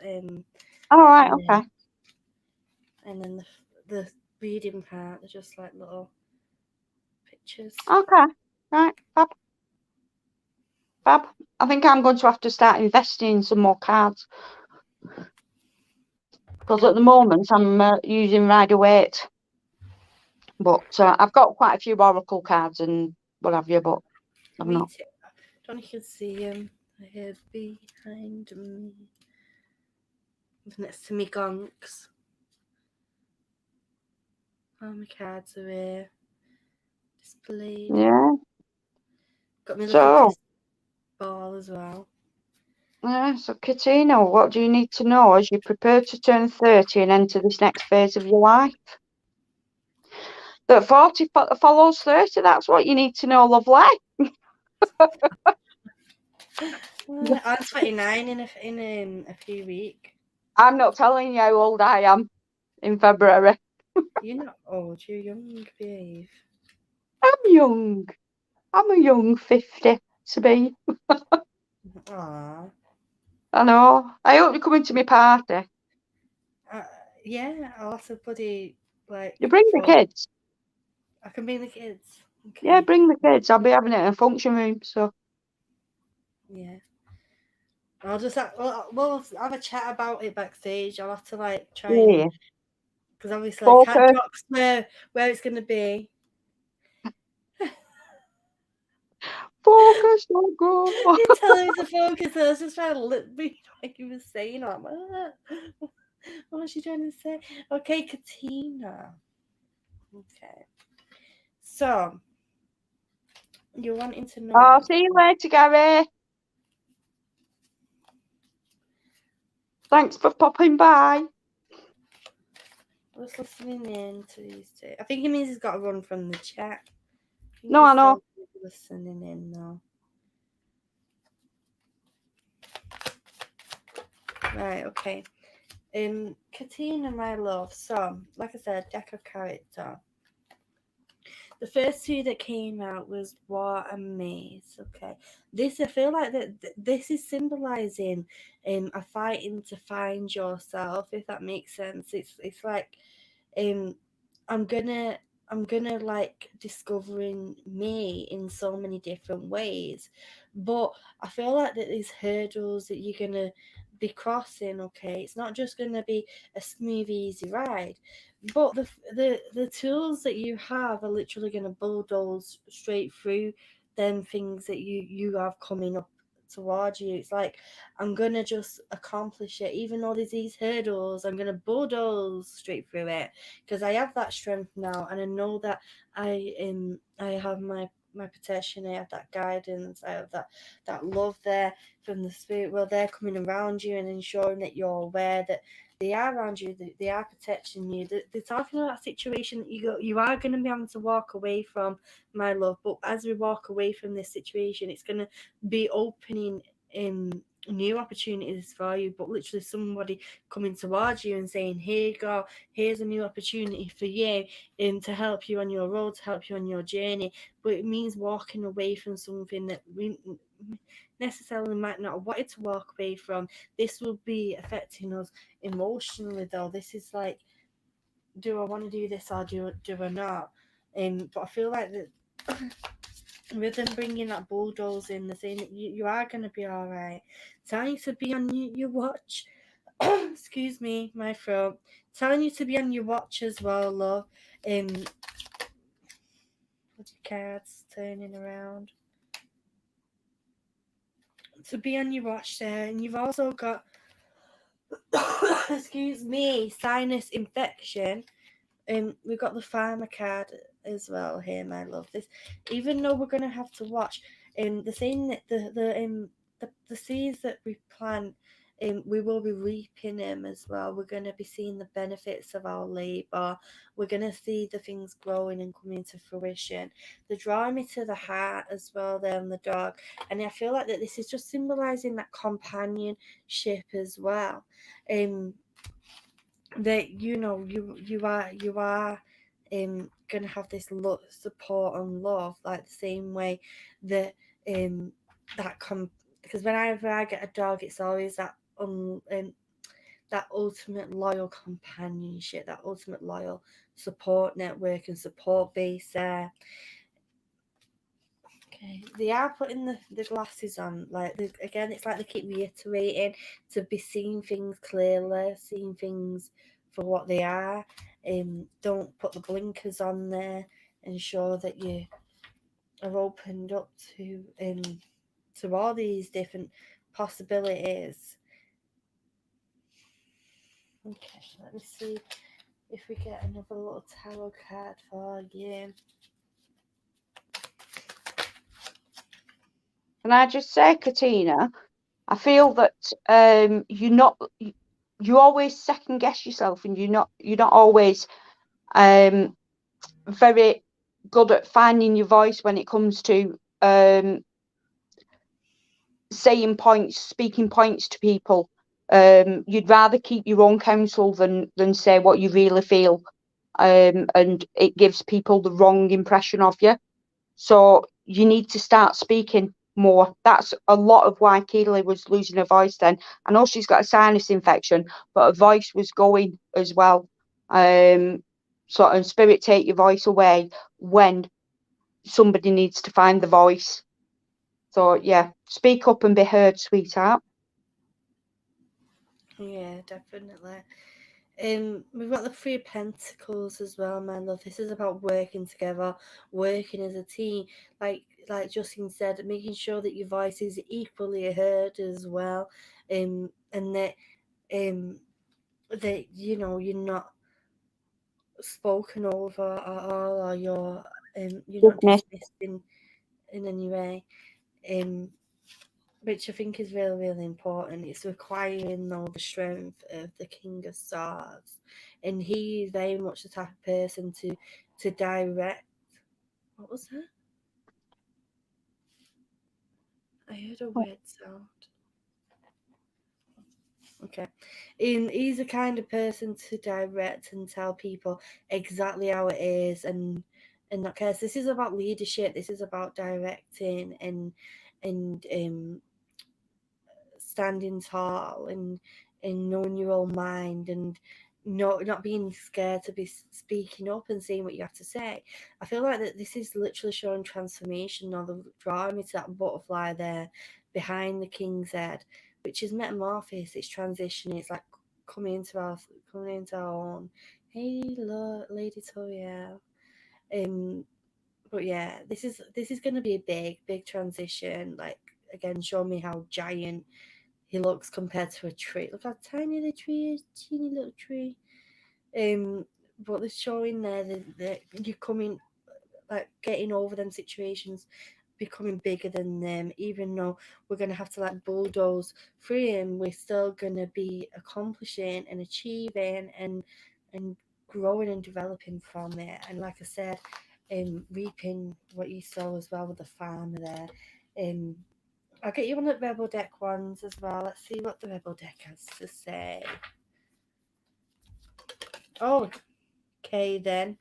All right, okay. And then the reading part, they're just like little pictures. Okay, right, fab. Fab. I think I'm going to have to start investing in some more cards. Because at the moment I'm using Rider-Waite. But I've got quite a few Oracle cards and what have you, but I'm not. I don't know if you can see him. Here behind me. Next to me gonks. All my cards are here. Displayed. Yeah. Got me little crystal ball as well. Yeah, so Katina, what do you need to know as you prepare to turn 30 and enter this next phase of your life? That 40 follows 30, that's what you need to know, lovely. I'm 29 in a few weeks. I'm not telling you how old I am in February. You're not old, you're young, babe. I'm young. I'm a young 50 to be. Aww. I know. I hope you come into my party. Yeah, I'll have to bloody, like... You bring the kids. I can bring the kids. Okay. Yeah, bring the kids. I'll be having it in a function room, so... Yeah. I'll just we'll have a chat about it backstage. I'll have to like try and... Because obviously I can't talk where it's going to be. Focus, don't go. You tell him to focus. I was just trying to lip read what he was saying. I'm like, what was she trying to say? Okay, Katina. Okay. So, you're wanting to know... I'll see you later, Gary. Thanks for popping by. I was listening in to these two. I think it means he's got to run from the chat. No, I know. Listening in though. Right, okay. Katina, my love. So, like I said, deck of character. The first two that came out was War and Maze. Okay, I feel like this is symbolizing a fighting to find yourself, if that makes sense. It's like I'm gonna like discovering me in so many different ways, but I feel like that these hurdles that you're gonna be crossing, okay, it's not just gonna be a smooth, easy ride, but the tools that you have are literally gonna bulldoze straight through them things that you have coming up towards you. It's like I'm gonna just accomplish it, even though there's these hurdles. I'm gonna bulldoze straight through it because I have that strength now, and I know that I have my protection. I have that guidance. I have that love there from the spirit. Well, they're coming around you and ensuring that you're aware that they are around you, they are protecting you. They're talking about that situation that you are going to be having to walk away from, my love. But as we walk away from this situation, it's going to be opening new opportunities for you, but literally somebody coming towards you and saying, here you go, here's a new opportunity for you, to help you on your road, to help you on your journey. But it means walking away from something that we necessarily might not have wanted to walk away from. This will be affecting us emotionally though. This is like, do I want to do this or do I not? But I feel like that with them bringing that bulldoze in, they're saying that you are going to be all right. Telling you to be on your watch. Excuse me, my throat. Telling you to be on your watch as well, love. With your cards turning around. To be on your watch there. And you've also got, excuse me, sinus infection. We've got the farmer card as well here, my love. This, even though we're going to have to watch, the saying that the seeds that we plant we will be reaping them as well. We're going to be seeing the benefits of our labour. We're going to see the things growing and coming to fruition. They're drawing me to the heart as well there on the dog. And I feel like that this is just symbolising that companionship as well. That, you know, you are going to have this support and love, like the same way that because whenever I get a dog, it's always that that ultimate loyal companionship, that ultimate loyal support network and support base there. Okay, they are putting the glasses on, like again, it's like they keep reiterating to be seeing things clearly, seeing things for what they are. Don't put the blinkers on there. Ensure that you are opened up to all these different possibilities. Okay, let me see if we get another little tarot card for you. Can I just say, Katina, I feel that you always second guess yourself, and you're not always very good at finding your voice when it comes to saying points, speaking points to people. You'd rather keep your own counsel than say what you really feel, and it gives people the wrong impression of you. So you need to start speaking more. That's a lot of why Keeley was losing her voice then. I know she's got a sinus infection, but her voice was going as well. So, and spirit, take your voice away when somebody needs to find the voice. So yeah, speak up and be heard, sweetheart. Yeah, definitely. We've got the Three of Pentacles as well, my love. This is about working together, working as a team. Like Justine said, making sure that your voice is equally heard as well. And that that, you know, you're not spoken over at all, or you're not Goodness. dismissed in any way. Which I think is really, really important. It's requiring, though, the strength of the King of Swords. And he is very much the type of person to direct. What was that? I heard a weird sound. Okay. He's the kind of person to direct and tell people exactly how it is, and not care. So this is about leadership. This is about directing and standing tall and knowing your own mind, and not being scared to be speaking up and saying what you have to say. I feel like that this is literally showing transformation, or the drawing me to that butterfly there behind the king's head, which is metamorphosis. It's transition. It's like coming into our own. Hey, look, Lady Toriel. But yeah, this is going to be a big transition. Like, again, show me how giant he looks compared to a tree. Look how tiny the tree is, teeny little tree. But they're showing there that you're coming, like, getting over them situations, becoming bigger than them. Even though we're gonna have to like bulldoze through him, we're still gonna be accomplishing and achieving and growing and developing from it. And like I said, reaping what you sow as well with the farmer there. I'll get you one of the Rebel deck ones as well. Let's see what the Rebel deck has to say. Oh, okay then.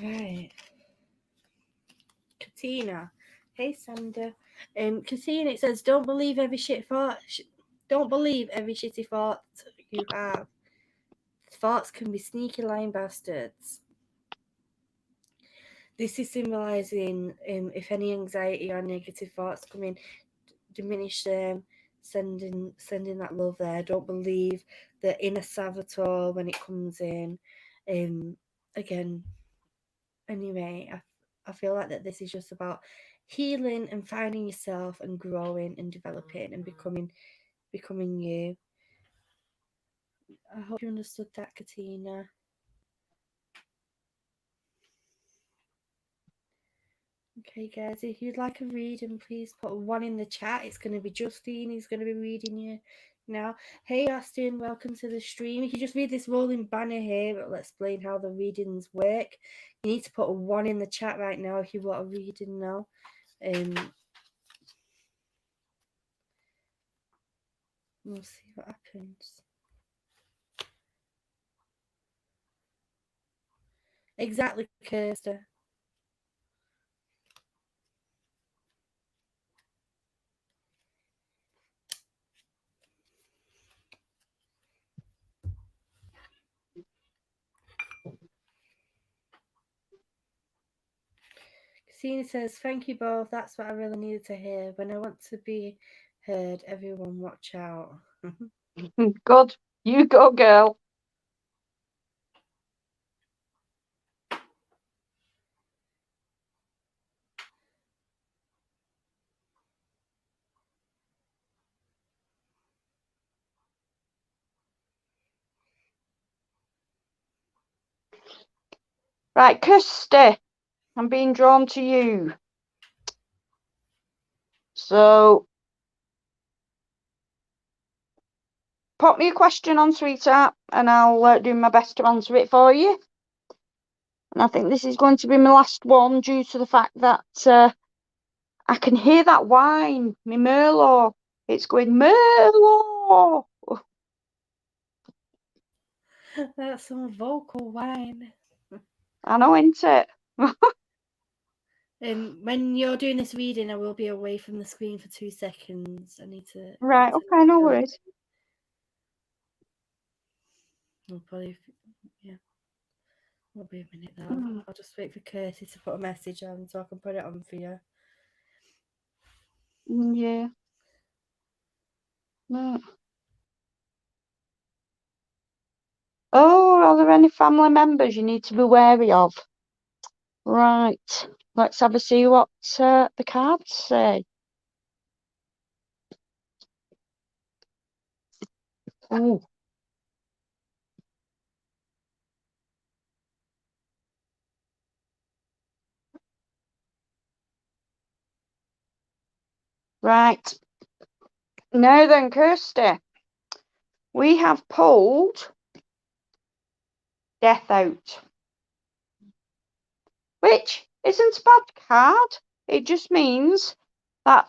Right. Katina. Hey, Sander. Katina, it says, don't believe every don't believe every shitty thought you have. Thoughts can be sneaky lying bastards. This is symbolising if any anxiety or negative thoughts come in, diminish them, sending that love there. Don't believe the inner saboteur when it comes in. Again, anyway, I feel like that this is just about healing and finding yourself and growing and developing and becoming you. I hope you understood that, Katina. Okay, guys, if you'd like a reading, please put 1 in the chat. It's going to be Justine who's going to be reading you now. Hey, Austin, welcome to the stream. If you just read this rolling banner here, it'll explain how the readings work. You need to put a 1 in the chat right now if you want a reading now. We'll see what happens. Exactly, Kirsta. Christina says, thank you both. That's what I really needed to hear. When I want to be heard, everyone watch out. Good. You go, girl. Right, Kirsty, I'm being drawn to you. So, pop me a question on, sweetheart, and I'll do my best to answer it for you. And I think this is going to be my last one due to the fact that I can hear that whine, me Merlot. It's going, Merlot. That's some vocal whine. I know, ain't it? When you're doing this reading, I will be away from the screen for 2 seconds. I need to. Right, okay, no worries. I'll probably, yeah. Won't be a minute though. I'll just wait for Kirsty to put a message on so I can put it on for you. Yeah. No. Oh, are there any family members you need to be wary of? Right. Let's have a see what the cards say. Oh. Right. Now then, Kirsty, we have pulled Death out, which isn't a bad card. It just means that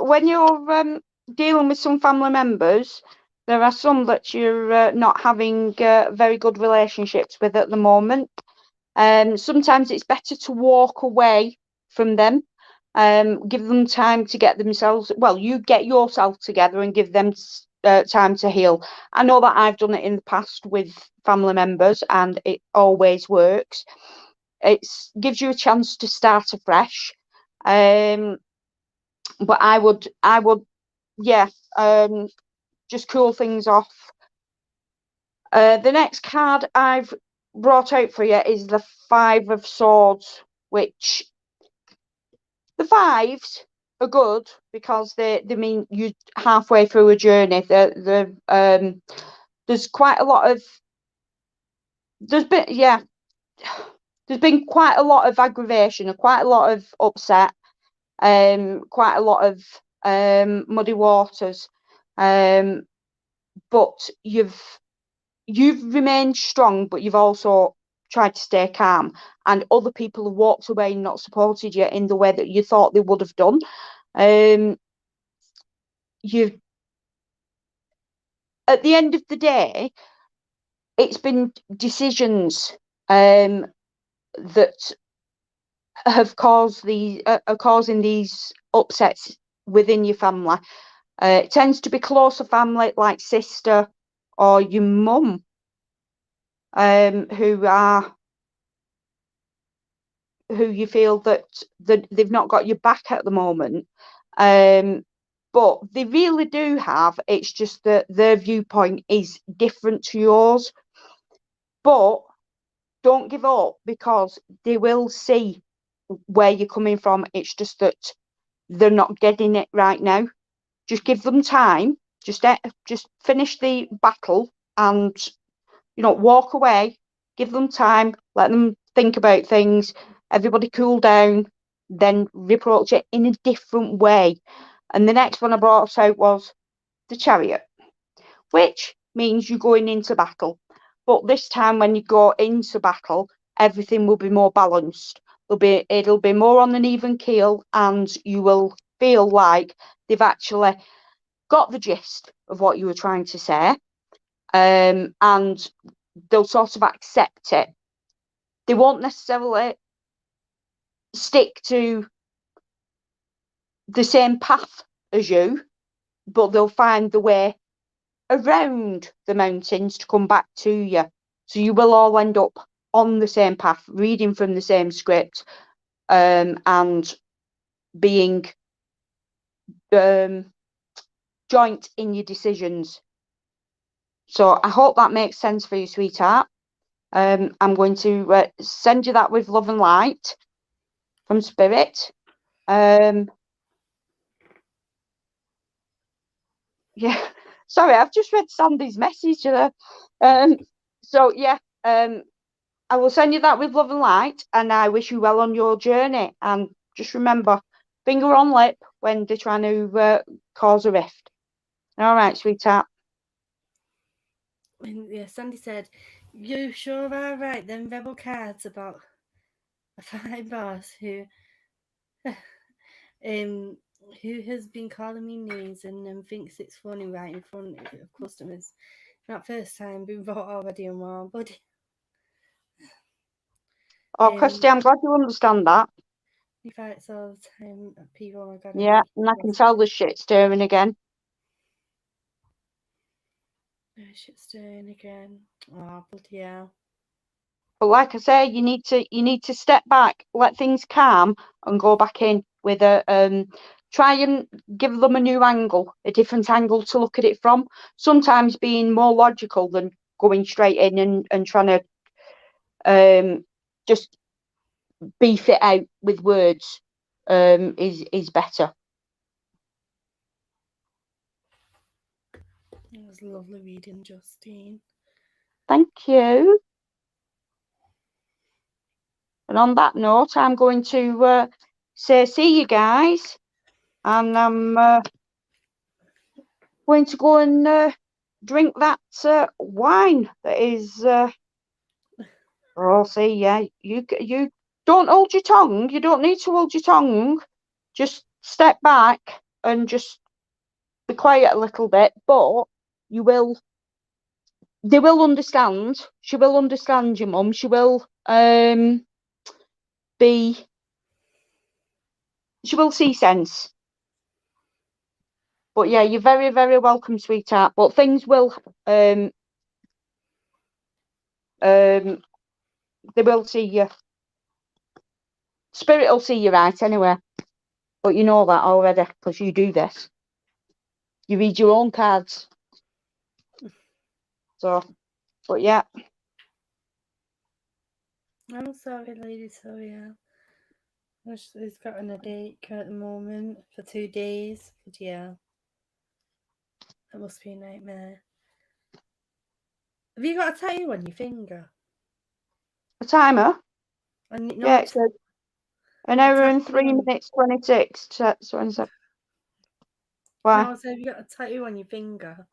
when you're dealing with some family members, there are some that you're not having very good relationships with at the moment. Sometimes it's better to walk away from them, give them time to get themselves, well, you get yourself together and give them time to heal. I know that I've done it in the past with family members and it always works. It gives you a chance to start afresh. But I would, yeah, just cool things off. The next card I've brought out for you is the 5 of Swords, which the 5s are good because they mean you're halfway through a journey. There's quite a lot of there's been quite a lot of aggravation and quite a lot of upset, quite a lot of muddy waters, but you've remained strong, but you've also tried to stay calm, and other people have walked away and not supported you in the way that you thought they would have done. You've, at the end of the day, it's been decisions that have caused are causing these upsets within your family. It tends to be closer family, like sister or your mum, who you feel that they've not got your back at the moment. But they really do have. It's just that their viewpoint is different to yours. But don't give up, because they will see where you're coming from. It's just that they're not getting it right now. Just give them time. Just finish the battle and, walk away. Give them time. Let them think about things. Everybody cool down. then approach it in a different way. And the next one I brought out was the Chariot, which means you're going into battle. But this time when you go into battle, everything will be more balanced. It'll be more on an even keel, and you will feel like they've actually got the gist of what you were trying to say, and they'll sort of accept it. They won't necessarily stick to the same path as you, but they'll find the way around the mountains to come back to you. So you will all end up on the same path, reading from the same script, and being joint in your decisions. So I hope that makes sense for you, sweetheart. I'm going to send you that with love and light from Spirit. Yeah, sorry, I've just read Sandy's message there. So yeah, I will send you that with love and light, and I wish you well on your journey. And just remember, finger on lip when they're trying to cause a rift. All right, sweetheart. And yeah, Sandy said, "You sure are right. Them rebel cards about a fine boss who has been calling me names and thinks it's funny right in front of customers. Not first time, been bought already and warm, buddy." Oh, Kirsty, I'm glad you understand that. He fights all the time. People are gonna Yeah, and I can tell the shit's stirring again. Shit's stirring again. Oh, bloody hell. But like I say, you need to step back, let things calm, and go back in with a try and give them a new angle, a different angle to look at it from. Sometimes being more logical than going straight in and trying to just beef it out with words is better. It was lovely reading, Justine. Thank you. And on that note, I'm going to say see you guys, and I'm going to go and drink that wine that is. Oh, see, yeah, you don't hold your tongue. You don't need to hold your tongue. Just step back and just be quiet a little bit. But you will. They will understand. She will understand your mum. She will be. She will see sense. But yeah, you're very, very welcome, sweetheart. But things will they will see you. Spirit will see you right anyway. But you know that already because you do this. You read your own cards. So, but yeah. I'm sorry, lady, so yeah. He's got an headache at the moment for 2 days. But yeah. That must be a nightmare. Have you got a tattoo on your finger? A timer? And Yeah, it says an hour and 3 minutes 26. 27. Why? No, so have you got a tattoo on your finger?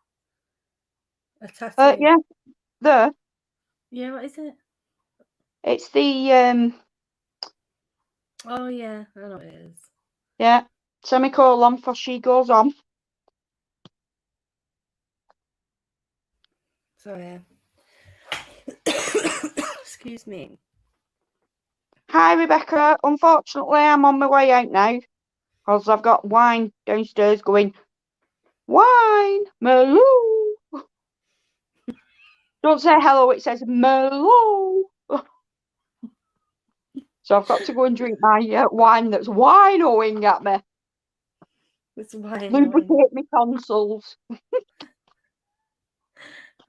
A tattoo? Yeah, there. Yeah, what is it? It's the Oh yeah, I know what it is. Yeah, semicolon for she goes on. Sorry. Excuse me. Hi, Rebecca. Unfortunately, I'm on my way out now because I've got wine downstairs going, wine, Merlot. Don't say hello, it says Merlot. So I've got to go and drink my wine that's wine-owing at me. It's wine. Lubricate my tonsils.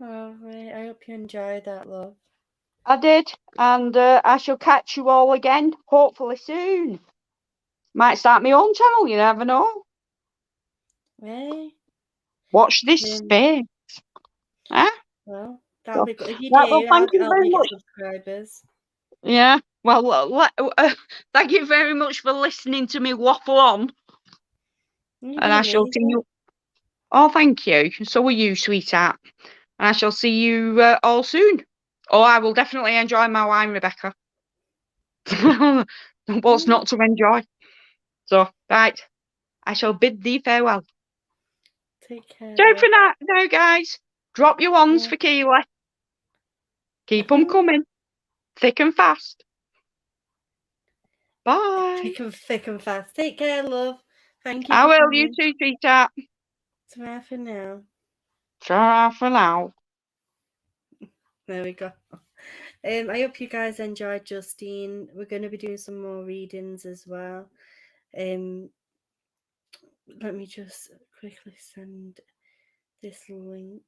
Oh, right. I hope you enjoyed that, love. I did, and I shall catch you all again, hopefully soon. Might start my own channel, you never know. Hey. Watch this space. Huh? Well, that'll be good. If you Right, well, do, thank you I'll very make much. subscribers. Yeah, Well, thank you very much for listening to me waffle on. You've And been I shall see amazing. you. Oh, thank you. So are you, sweetheart. And I shall see you all soon. Oh, I will definitely enjoy my wine, Rebecca. What's not to enjoy? So, right. I shall bid thee farewell. Take care. So for Love. now, guys, drop your ones Yeah. for Keeley. Keep them coming. Thick and fast. Bye. Thick and fast. Take care, love. Thank you I for will, coming. you too, sweetheart. Ta for now. Ta for now. There we go. I hope you guys enjoyed Justine. We're going to be doing some more readings as well. Let me just quickly send this link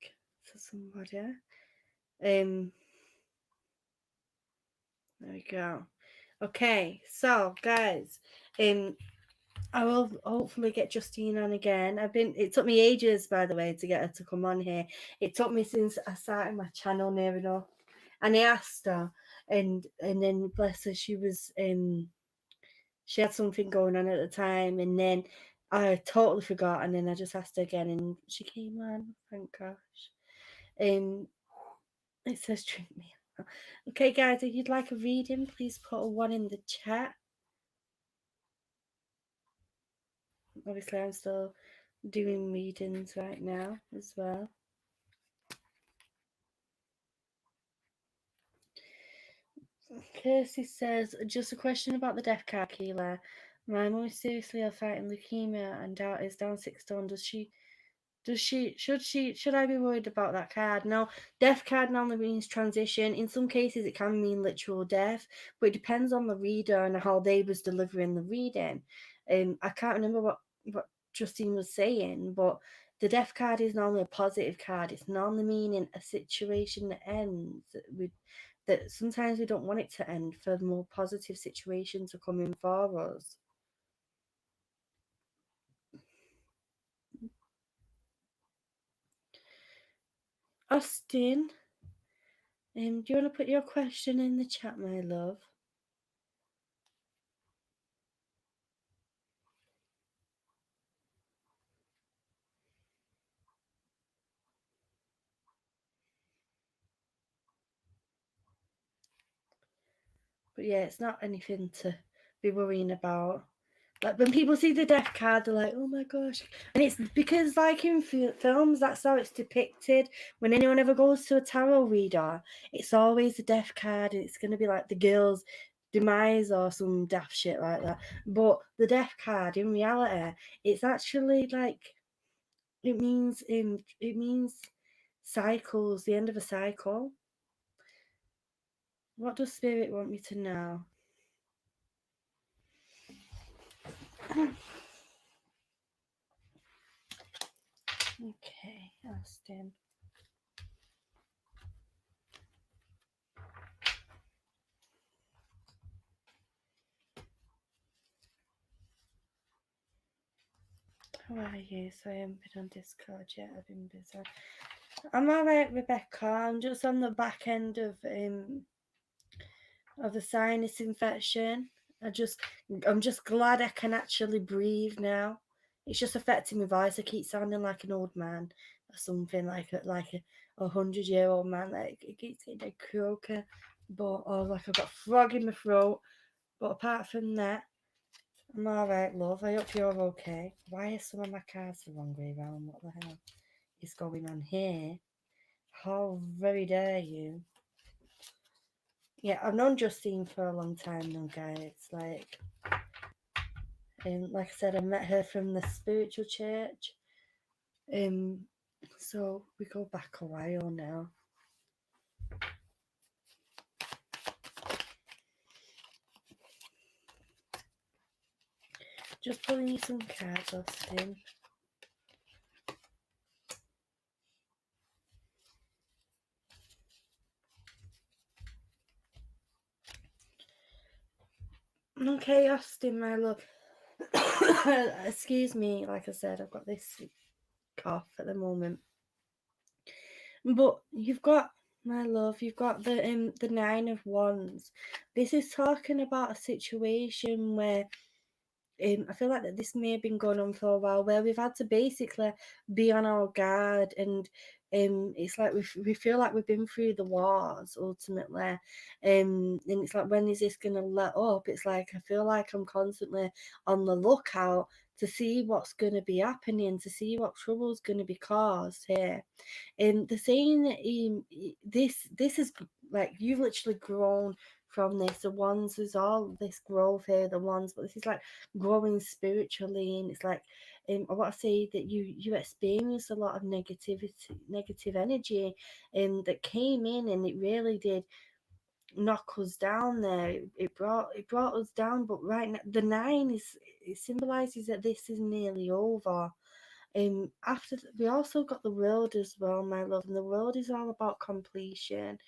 to somebody. There we go. Okay, so guys, I will hopefully get Justine on again. It took me ages, by the way, to get her to come on here. It took me since I started my channel near enough. And I asked her, and then bless her, she was she had something going on at the time, and then I totally forgot, and then I just asked her again, and she came on. Thank gosh. It says drink me. Okay, guys, if you'd like a reading, please put a 1 in the chat. Obviously, I'm still doing readings right now as well. Kirsty says, just a question about the death card, Keela. My mum is seriously fighting leukemia and is down 6 stone. Should I be worried about that card? No, death card normally means transition. In some cases, it can mean literal death, but it depends on the reader and how they was delivering the reading. I can't remember what Justine was saying, but the death card is normally a positive card. It's normally meaning a situation that ends. That sometimes we don't want it to end for more positive situations to come in for us. Austin, do you want to put your question in the chat, my love? But yeah, it's not anything to be worrying about. Like when people see the death card, they're like, "Oh my gosh!" And it's because, like in films, that's how it's depicted. When anyone ever goes to a tarot reader, it's always a death card, and it's going to be like the girl's demise or some daft shit like that. But the death card, in reality, it's actually like it means cycles, the end of a cycle. What does Spirit want me to know? Okay, Austin. How are you? So I haven't been on Discord yet. I've been busy. I'm alright, Rebecca. I'm just on the back end of a sinus infection. I'm just glad I can actually breathe now. It's just affecting my voice. I keep sounding like an old man or something, like a 100-year-old man. Like it keeps getting a croaker, or like I've got a frog in my throat. But apart from that, I'm alright, love. I hope you're okay. Why are some of my cards the wrong way around? What the hell is going on here? How very dare you? Yeah, I've known Justine for a long time now, guys. Like I said, I met her from the spiritual church. So we go back a while now. Just pulling you some cards, Austin. Okay, Austin, my love. Excuse me, like I said, I've got this cough at the moment. But you've got My love, you've got the Nine of Wands. This is talking about a situation where I feel like that this may have been going on for a while, where we've had to basically be on our guard, and it's like we feel like we've been through the wars ultimately, and it's like, when is this going to let up? It's like I feel like I'm constantly on the lookout to see what's going to be happening, to see what trouble's going to be caused here. They're saying that this is like, you've literally grown from this. The Wands is all this growth here, the Wands, but this is like growing spiritually, and it's like I want to say that you experienced a lot of negative energy that came in, and it really did knock us down there. It brought us down, but right now the Nine it symbolizes that this is nearly over. After we also got the World as well, my love, and the World is all about completion.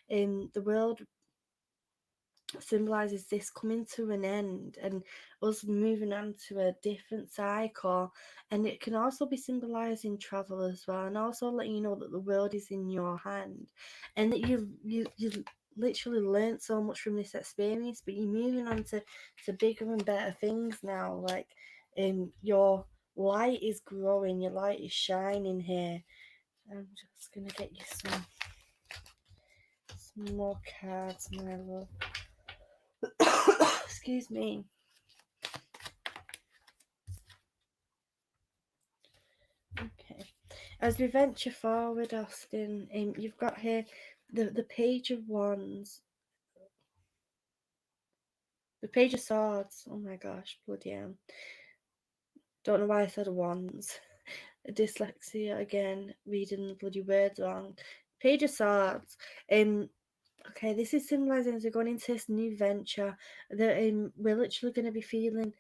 The World symbolizes this coming to an end and us moving on to a different cycle, and it can also be symbolizing travel as well, and also letting you know that the world is in your hand, and that you literally learned so much from this experience, but you're moving on to bigger and better things now. Like your light is growing, your light is shining here. I'm just gonna get you some more cards, my love. Excuse me. Okay. As we venture forward, Austin, you've got here the Page of Wands, the Page of Swords. Oh my gosh, bloody hell. Don't know why I said Wands. Dyslexia again, reading the bloody words wrong. Page of Swords. Okay, this is symbolizing as we're going into this new venture that we're literally going to be feeling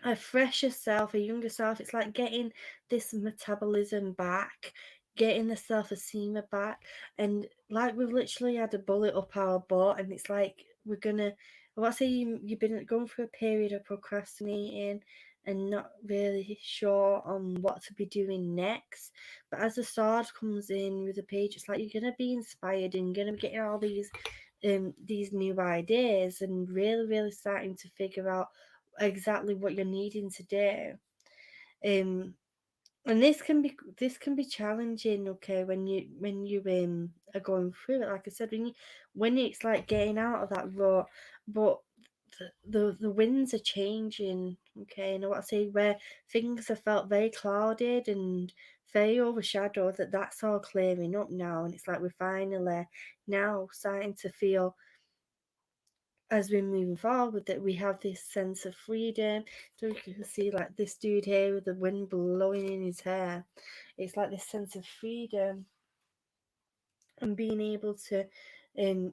a fresher self, a younger self. It's like getting this metabolism back, getting the self-esteem back, and like we've literally had a bullet up our butt, and it's like we're gonna, I want to say you've been going through a period of procrastinating and not really sure on what to be doing next. But as the sword comes in with the page, it's like you're gonna be inspired and you're gonna be getting all these new ideas, and really starting to figure out exactly what you're needing to do. And this can be challenging, okay, when you are going through it. Like I said, when it's like getting out of that rut, but the winds are changing, okay, and I want to say where things have felt very clouded and very overshadowed, that's all clearing up now, and it's like we're finally now starting to feel, as we're moving forward, that we have this sense of freedom. So you can see like this dude here with the wind blowing in his hair. It's like this sense of freedom and being able to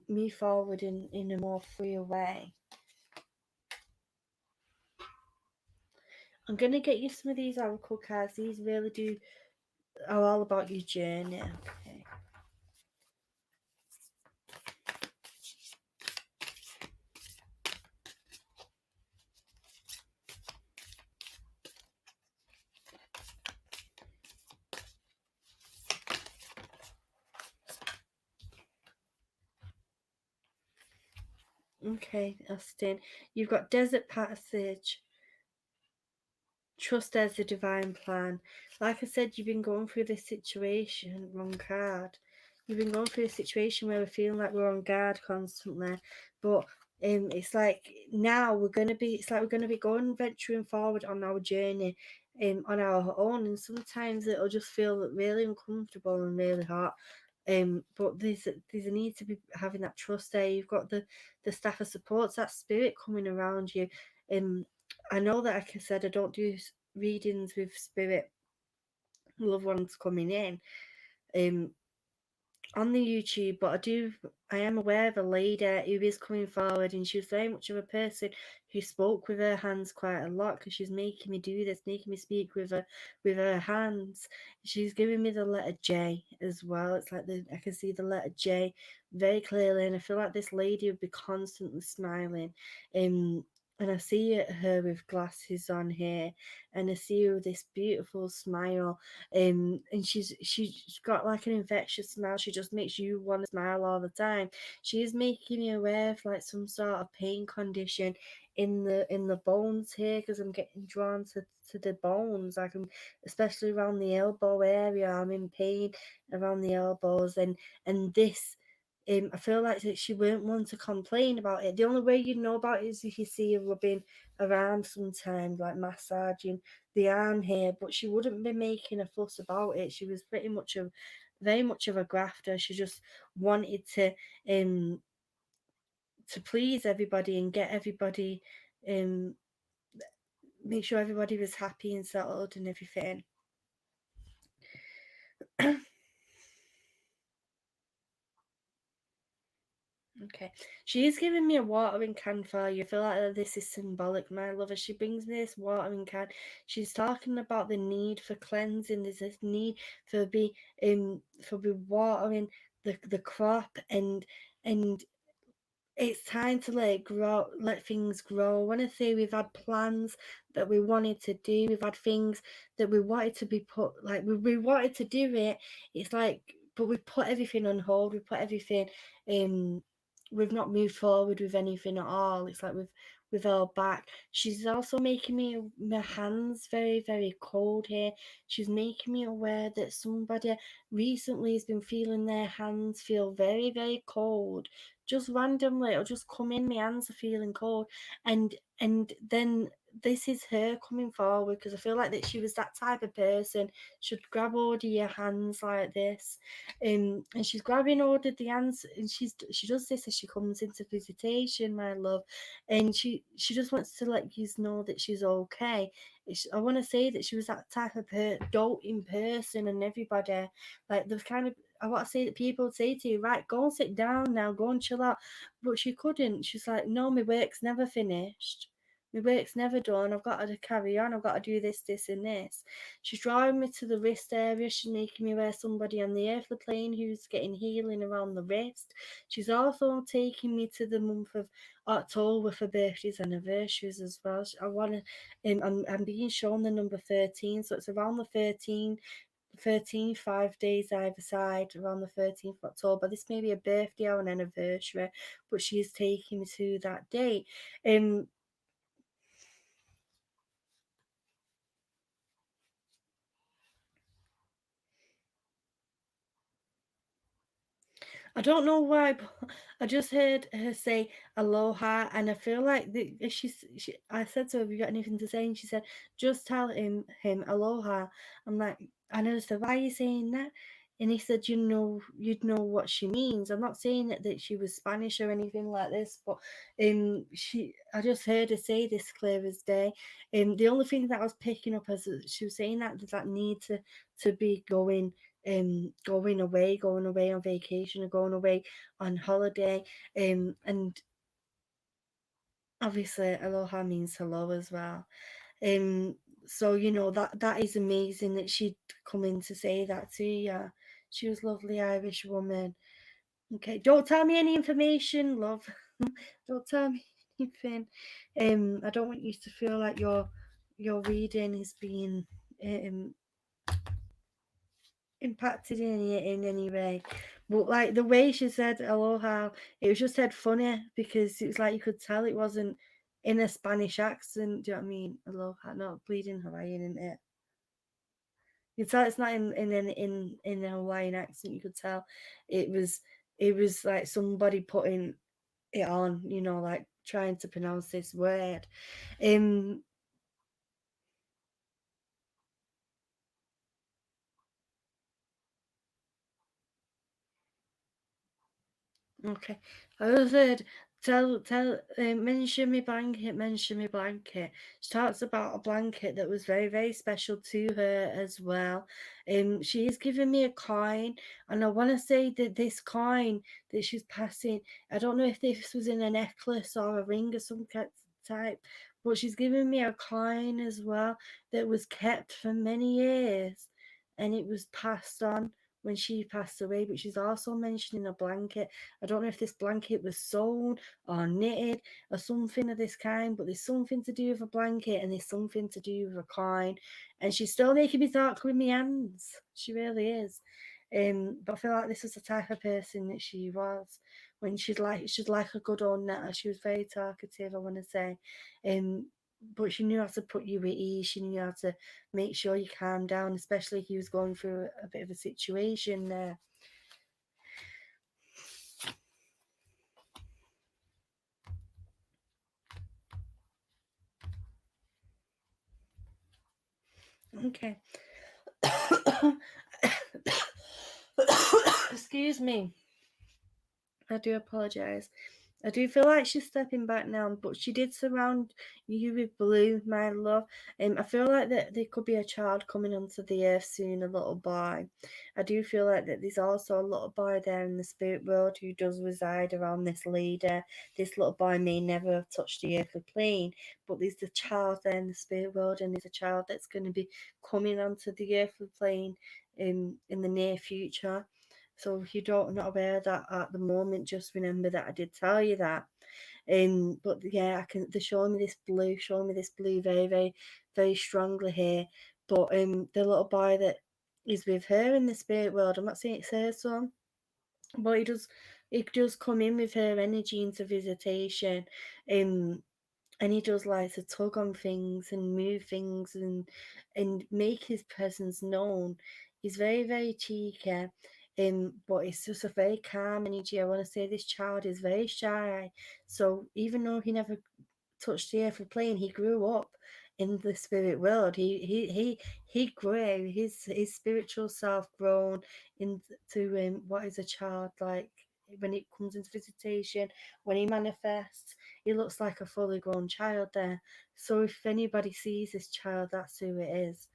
move forward in a more free way. I'm going to get you some of these oracle cards. These really are all about your journey. Okay. Okay, Austin. You've got Desert Passage. Trust as the divine plan. Like I said, you've been going through this situation. Wrong card. You've been going through a situation where we're feeling like we're on guard constantly, but it's like now we're gonna be. It's like we're gonna be venturing forward on our journey, on our own, and sometimes it'll just feel really uncomfortable and really hot. But there's a need to be having that trust there. You've got the staff of supports, that spirit coming around you. I know that, like I said, I don't do readings with spirit loved ones coming in on the YouTube, but I am aware of a lady who is coming forward, and she was very much of a person who spoke with her hands quite a lot, because she's making me do this, making me speak with her hands. She's giving me the letter J as well. It's like I can see the letter J very clearly, and I feel like this lady would be constantly smiling. And I see her with glasses on here, and I see her with this beautiful smile. And she's got like an infectious smile. She just makes you want to smile all the time. She is making me aware of like some sort of pain condition in the bones here, because I'm getting drawn to the bones. Like especially around the elbow area, I'm in pain around the elbows, and this. I feel like that she won't want to complain about it. The only way you know about it is if you see her rubbing her arm sometimes, like massaging the arm here, but she wouldn't be making a fuss about it. She was very much of a grafter. She just wanted to please everybody and get everybody, make sure everybody was happy and settled and everything. Okay, she's giving me a watering can for you. I feel like this is symbolic, my lover. She brings me this watering can. She's talking about the need for cleansing. There's this need for be watering the crop, and it's time to let things grow. When I say we've had plans that we wanted to do, we've had things that we wanted to be put, like we wanted to do it. It's like, but we put everything on hold. We put everything we've not moved forward with anything at all. It's like we've held back. She's also making my hands very, very cold here. She's making me aware that somebody recently has been feeling their hands feel very, very cold. Just randomly, it'll just come in, my hands are feeling cold. And then this is her coming forward, because I feel like that she was that type of person. She'd grab hold of your hands like this, and she's grabbing hold of the hands, and she does this as she comes into visitation, my love, and she just wants to let you know that she's okay. I want to say that she was that type of doting person, and everybody, like the kind of, I want to say that people would say to you, right, go and sit down now, go and chill out, but she couldn't. She's like, no, my work's never finished. My work's never done. I've got to carry on. I've got to do this, this, and this. She's drawing me to the wrist area. She's making me wear somebody on the earthly plane who's getting healing around the wrist. She's also taking me to the month of October for birthdays, anniversaries as well. I want to. I'm being shown the number 13, so it's around the 13, 5 days either side, around the 13th of October. This may be a birthday or an anniversary, but she's taking me to that date. I don't know why, but I just heard her say aloha, and I feel like I said to her, have you got anything to say? And she said, just tell him aloha. I'm like, and I said, why are you saying that? And he said, you'd know what she means. I'm not saying that she was Spanish or anything like this, but I just heard her say this clear as day. The only thing that I was picking up as she was saying that need to be going away on vacation, or going away on holiday, and obviously aloha means hello as well. So that is amazing that she'd come in to say that to you. She was a lovely Irish woman. Okay, don't tell me any information, love. Don't tell me anything. I don't want you to feel like your reading is being impacted in any way. But like the way she said aloha, it was just said funny, because it was like you could tell it wasn't in a Spanish accent. Do you know what I mean? Aloha, not bleeding Hawaiian, isn't it? You could tell it's not in a Hawaiian accent. You could tell it was like somebody putting it on, like trying to pronounce this word. Okay. I also said, mention me blanket. She talks about a blanket that was very, very special to her as well. She's given me a coin, and I want to say that this coin that she's passing, I don't know if this was in a necklace or a ring or some type, but she's given me a coin as well that was kept for many years, and it was passed on when she passed away, but she's also mentioning a blanket. I don't know if this blanket was sewn or knitted or something of this kind, but there's something to do with a blanket and there's something to do with a coin. And she's still making me talk with my hands. She really is. But I feel like this is the type of person that she was when she's like a good old knitter. She was very talkative, I want to say. But she knew how to put you at ease. She knew how to make sure you calm down, especially if you was going through a bit of a situation there. Okay. Excuse me. I do apologise. I do feel like she's stepping back now, but she did surround you with blue, my love. I feel like that there could be a child coming onto the earth soon, a little boy. I do feel like that there's also a little boy there in the spirit world who does reside around this lady. This little boy may never have touched the earthly plane, but there's a child there in the spirit world, and there's a child that's going to be coming onto the earthly plane in the near future. So if you don't not aware of that at the moment, just remember that I did tell you that. But yeah, they're showing me this blue very, very, very strongly here. But the little boy that is with her in the spirit world, I'm not saying it's her son, but he does come in with her energy into visitation. And he does like to tug on things and move things and make his presence known. He's very, very cheeky. But it's just a very calm energy. I want to say this child is very shy. So even though he never touched the earthly plane, he grew up in the spirit world. He grew his spiritual self grown into what is a child like when it comes into visitation, when he manifests. He looks like a fully grown child there. So if anybody sees this child, that's who it is.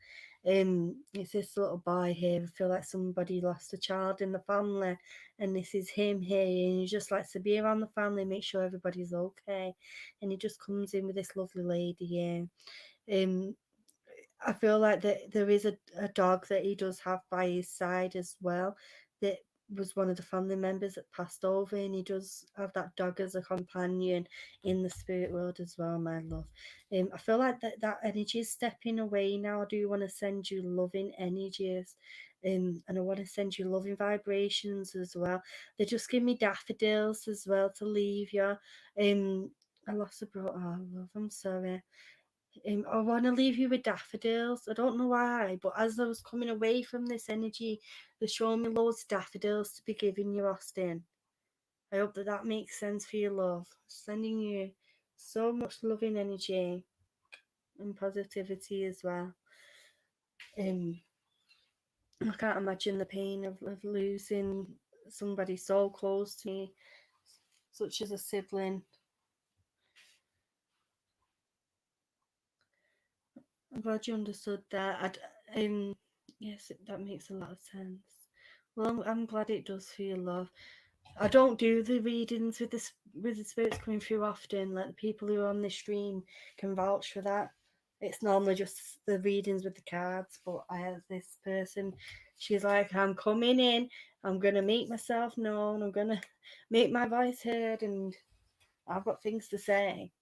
It's this little boy here. I feel like somebody lost a child in the family, and this is him here, and he just likes to be around the family, make sure everybody's okay. And he just comes in with this lovely lady here. I feel like that there is a dog that he does have by his side as well, that was one of the family members that passed over, and he does have that dog as a companion in the spirit world as well, my love. I feel like that energy is stepping away now. I do want to send you loving energies, and I want to send you loving vibrations as well. They just give me daffodils as well to leave you. I lost a bro. Oh, love, I'm sorry. I want to leave you with daffodils. I don't know why, but as I was coming away from this energy, they're showing me loads of daffodils to be giving you, Austin. I hope that makes sense for you, love. Sending you so much loving energy and positivity as well. I can't imagine the pain of losing somebody so close to me, such as a sibling. I'm glad you understood that. Yes, that makes a lot of sense. Well, I'm glad it does for you, love. I don't do the readings with the spirits coming through often. Like the people who are on the stream can vouch for that. It's normally just the readings with the cards, but I have this person. She's like, I'm coming in. I'm gonna make myself known. I'm gonna make my voice heard, and I've got things to say.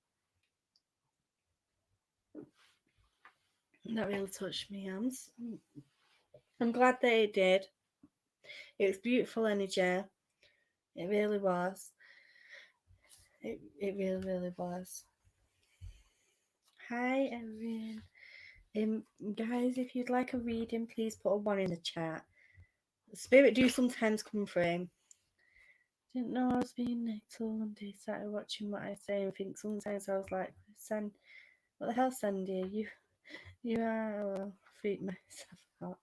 That really touched me, Ams. I'm glad that it did. It was beautiful energy. It really was. It really, really was. Hi, everyone. Guys, if you'd like a reading, please put a 1 in the chat. Spirit do sometimes come through. Didn't know I was being little one day. Started watching what I say and think sometimes I was like, what the hell, Sandy? You are. Well, freak myself out.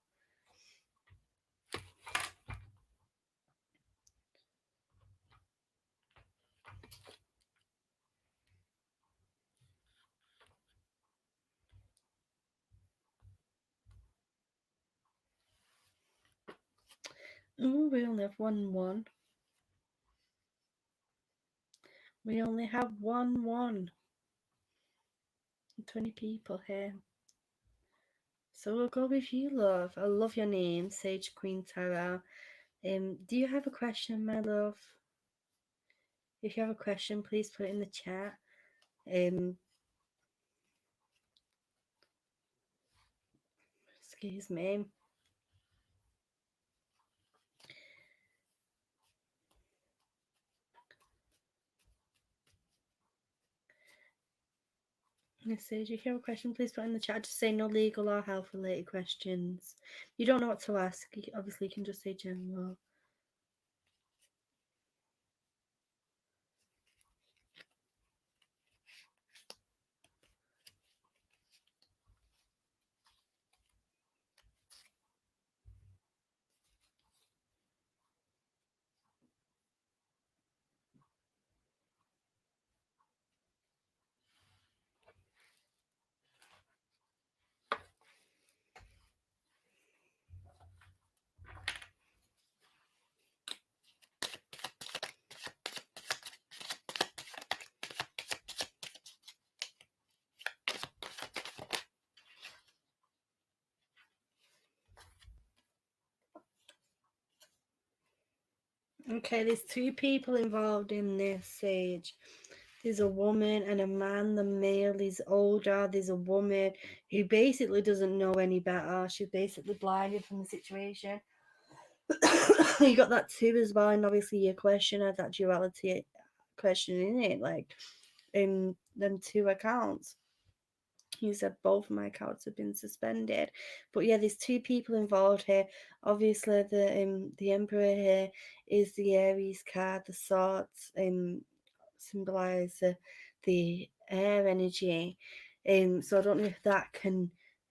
Oh, we only have 1-1. We only have 1-1. 20 people here. So we'll go with you, love. I love your name, Sage Queen Tarot. Do you have a question, my love? If you have a question, please put it in the chat. Excuse me. Message. If you have a question, please put it in the chat. Just say no legal or health related questions. You don't know what to ask. Obviously, you can just say general. Okay, there's two people involved in this, Sage. There's a woman and a man. The male is older. There's a woman who basically doesn't know any better. She's basically blinded from the situation. You got that too as well, and obviously your question had that duality question in it, like in them two accounts. You said both of my accounts have been suspended, but yeah, there's two people involved here. Obviously, the Emperor here is the Aries card. The swords symbolize the air energy. So I don't know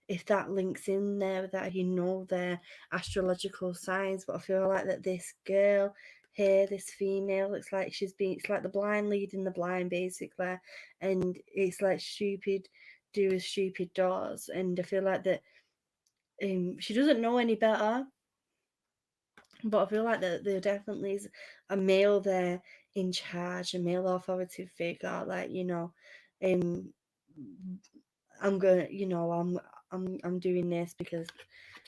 if that links in there with that, you know, their astrological signs, but I feel like that this girl here, this female, it's like it's like the blind leading the blind, basically, and it's like stupid do as stupid does, and I feel like that she doesn't know any better, but I feel like that there definitely is a male there in charge, a male authoritative figure, like, you know, I'm gonna, you know, I'm doing this because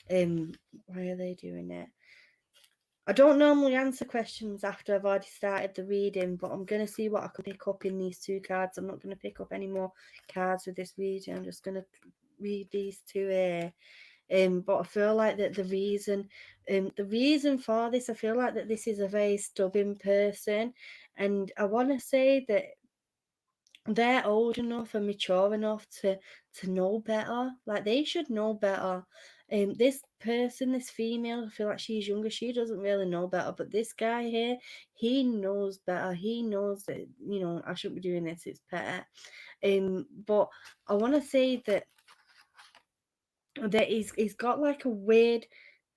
why are they doing it? I don't normally answer questions after I've already started the reading, but I'm going to see what I can pick up in these two cards. I'm not going to pick up any more cards with this reading. I'm just going to read these two here. But I feel like that the reason for this, I feel like that this is a very stubborn person, and I want to say that they're old enough and mature enough to know better. Like, they should know better. This person, this female, I feel like she's younger. She doesn't really know better. But this guy here, he knows better. He knows that, you know, I shouldn't be doing this. It's better. But I want to say that he's got like a weird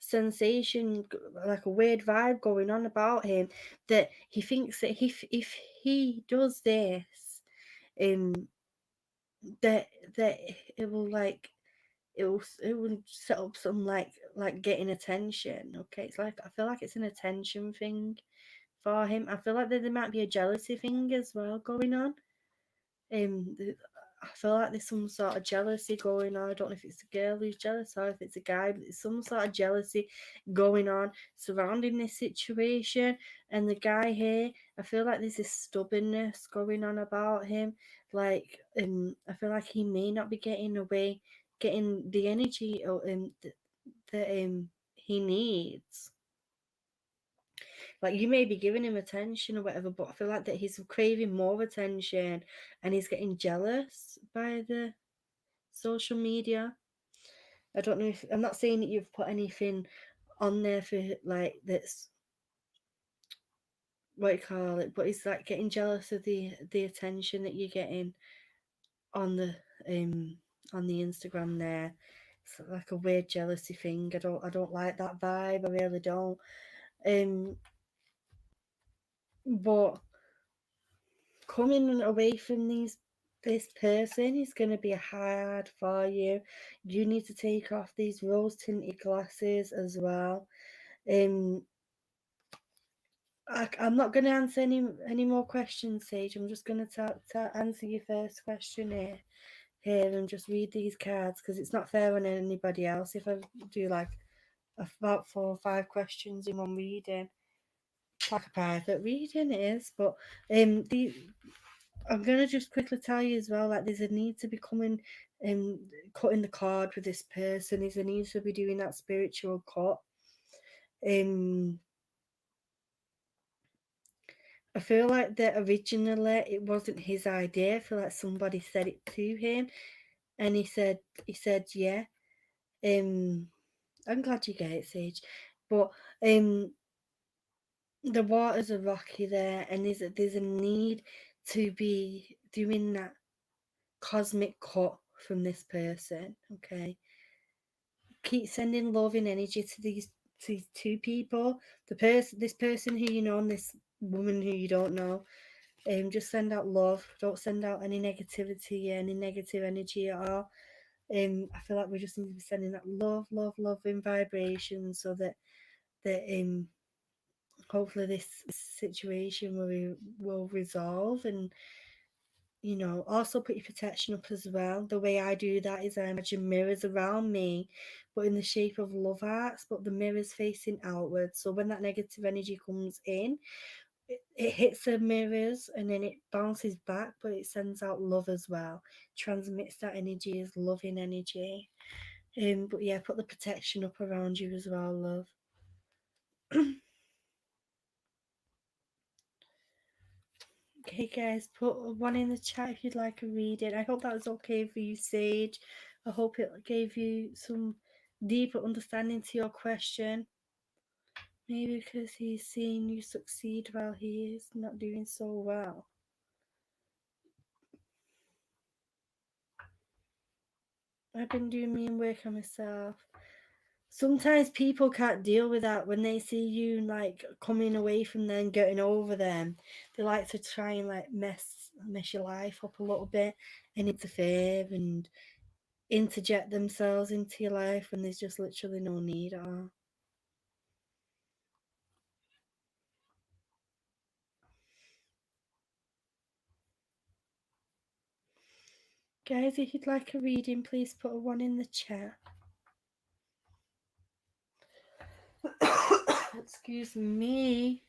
sensation, like a weird vibe going on about him, that he thinks that if he does this, that it will like it will set up some like getting attention. Okay, it's like, I feel like it's an attention thing for him. I feel like there might be a jealousy thing as well going on. I feel like there's some sort of jealousy going on. I don't know if it's a girl who's jealous or if it's a guy, but there's some sort of jealousy going on surrounding this situation. And the guy here, I feel like there's this stubbornness going on about him. Like, I feel like he may not be getting the energy that he needs. Like, you may be giving him attention or whatever, but I feel like that he's craving more attention and he's getting jealous by the social media. I don't know if, I'm not saying that you've put anything on there for like that's what you call it, but it's like getting jealous of the attention that you're getting on the Instagram there. It's like a weird jealousy thing. I don't like that vibe. I really don't. But coming away from this person is going to be hard for you. You need to take off these rose tinted glasses as well. I'm not going to answer any more questions, Sage. I'm just going to answer your first question here. here and just read these cards, because it's not fair on anybody else if I do like about 4 or 5 questions in one reading. It's like a private reading, it is. But I'm gonna just quickly tell you as well, like there's a need to be coming and cutting the cord with this person. There's a need to be doing that spiritual cut. I feel like that originally it wasn't his idea. I feel like somebody said it to him, and he said yeah. I'm glad you get it, Sage. But the waters are rocky there, and there's a need to be doing that cosmic cut from this person. Okay, keep sending love and energy to these two people. This person who you know and this woman who you don't know. Just send out love. Don't send out any negativity, any negative energy at all. I feel like we just need to be sending that love, love, love in vibration, so that hopefully this situation will resolve. And you know, also put your protection up as well. The way I do that is I imagine mirrors around me, but in the shape of love hearts, but the mirrors facing outwards. So when that negative energy comes in, it hits the mirrors and then it bounces back, but it sends out love as well. Transmits that energy as loving energy. But yeah, put the protection up around you as well, love. Okay, guys, put one in the chat if you'd like a reading. I hope that was okay for you, Sage. I hope it gave you some deeper understanding to your question. Maybe because he's seeing you succeed while he is not doing so well. I've been doing me and work on myself. Sometimes people can't deal with that when they see you like coming away from them, getting over them. They like to try and like mess your life up a little bit and interfere and interject themselves into your life when there's just literally no need at all. Guys, if you'd like a reading, please put a 1 in the chat. Excuse me.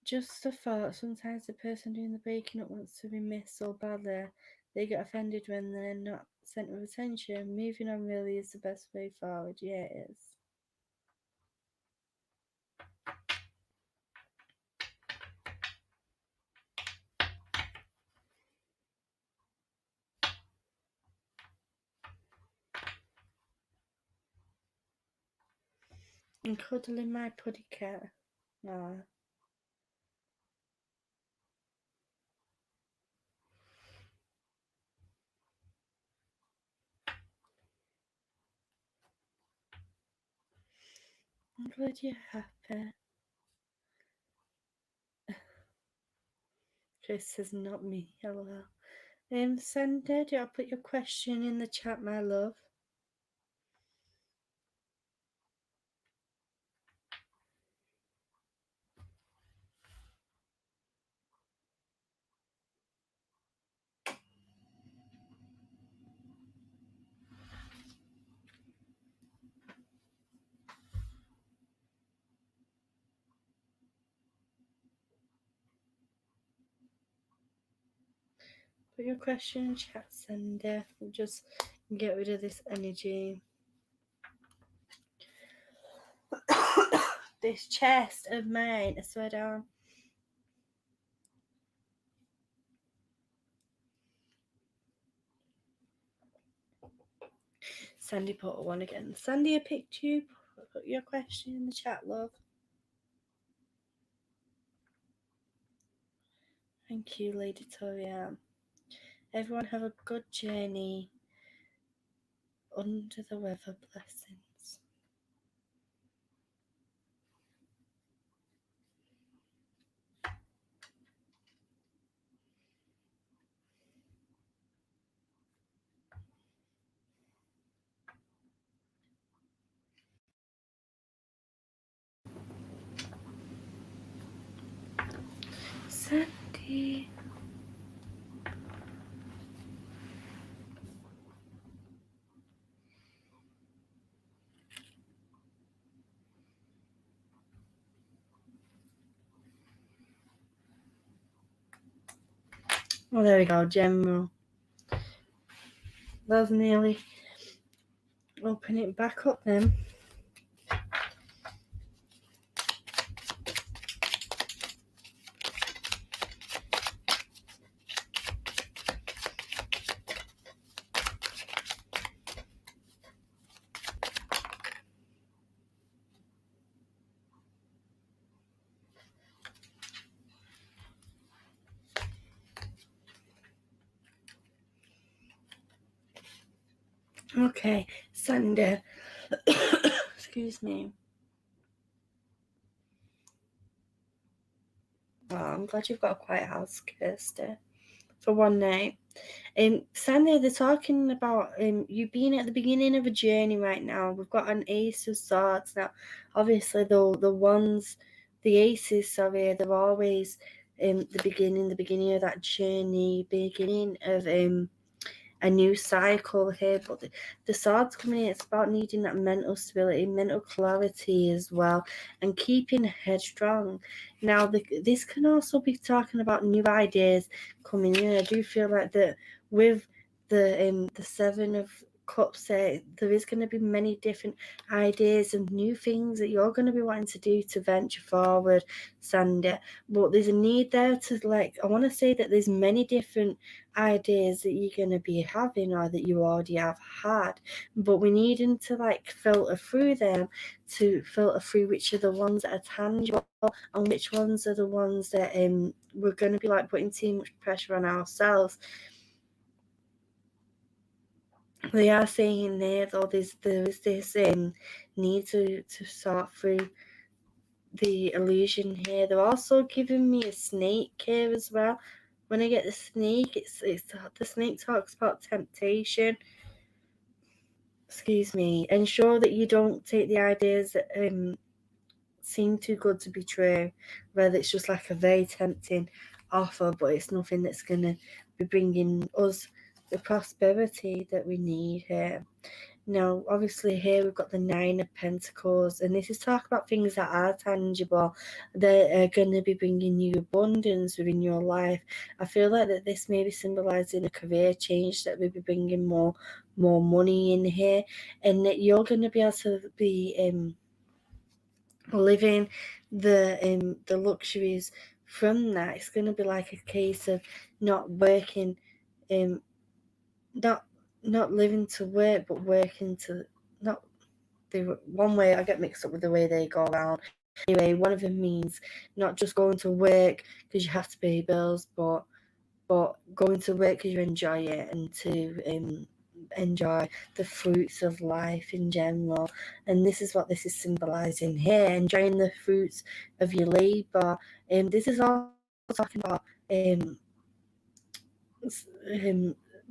Just a thought, sometimes the person doing the breaking up wants to be missed so badly they get offended when they're not centre of attention. Moving on really is the best way forward. Yeah, it is. I'm cuddling my puddy cat. Aww. I'm glad you're happy. Chris says not me. Hello. Sandy, do I put your question in the chat, my love? Put your question in chat, Sandy. We'll just get rid of this energy. This chest of mine, I swear down. Sandy put a 1 again. Sandy, I picked you. Put your question in the chat, love. Thank you, Lady Toria. Everyone have a good journey. Under the weather, blessings. Sandy. Oh, there we go, general. That's nearly. Open it back up then. Okay, Sunday. Excuse me. Oh, I'm glad you've got a quiet house, Kirsty, for one night. Sunday, they're talking about you being at the beginning of a journey right now. We've got an Ace of Swords now. Obviously, the aces, sorry, they're always the beginning of that journey, beginning of a new cycle here. But the swords coming in, it's about needing that mental stability, mental clarity as well, and keeping headstrong. Now, this can also be talking about new ideas coming in. I do feel like that with the Seven of Cups, there is going to be many different ideas and new things that you're going to be wanting to do to venture forward, Sandy. But there's a need there to, like, I want to say that there's many different ideas that you're going to be having or that you already have had, but we needing to like filter through them, to filter through which are the ones that are tangible and which ones are the ones that we're going to be like putting too much pressure on ourselves. They are saying there though there is this need to sort through the illusion here. They're also giving me a snake here as well. When I get the snake, it's the snake talks about temptation. Excuse me. Ensure that you don't take the ideas that seem too good to be true, whether it's just like a very tempting offer, but it's nothing that's going to be bringing us the prosperity that we need here. Now, obviously, here we've got the Nine of Pentacles, and this is talk about things that are tangible, that are going to be bringing you abundance within your life. I feel like that this may be symbolizing a career change, that will be bringing more money in here, and that you're going to be able to be living the luxuries from that. It's going to be like a case of not working, not living to work, but working to not. One way I get mixed up with the way they go around. Anyway, one of them means not just going to work because you have to pay bills, but going to work because you enjoy it, and to enjoy the fruits of life in general. And this is what this is symbolizing here, enjoying the fruits of your labor. This is also talking about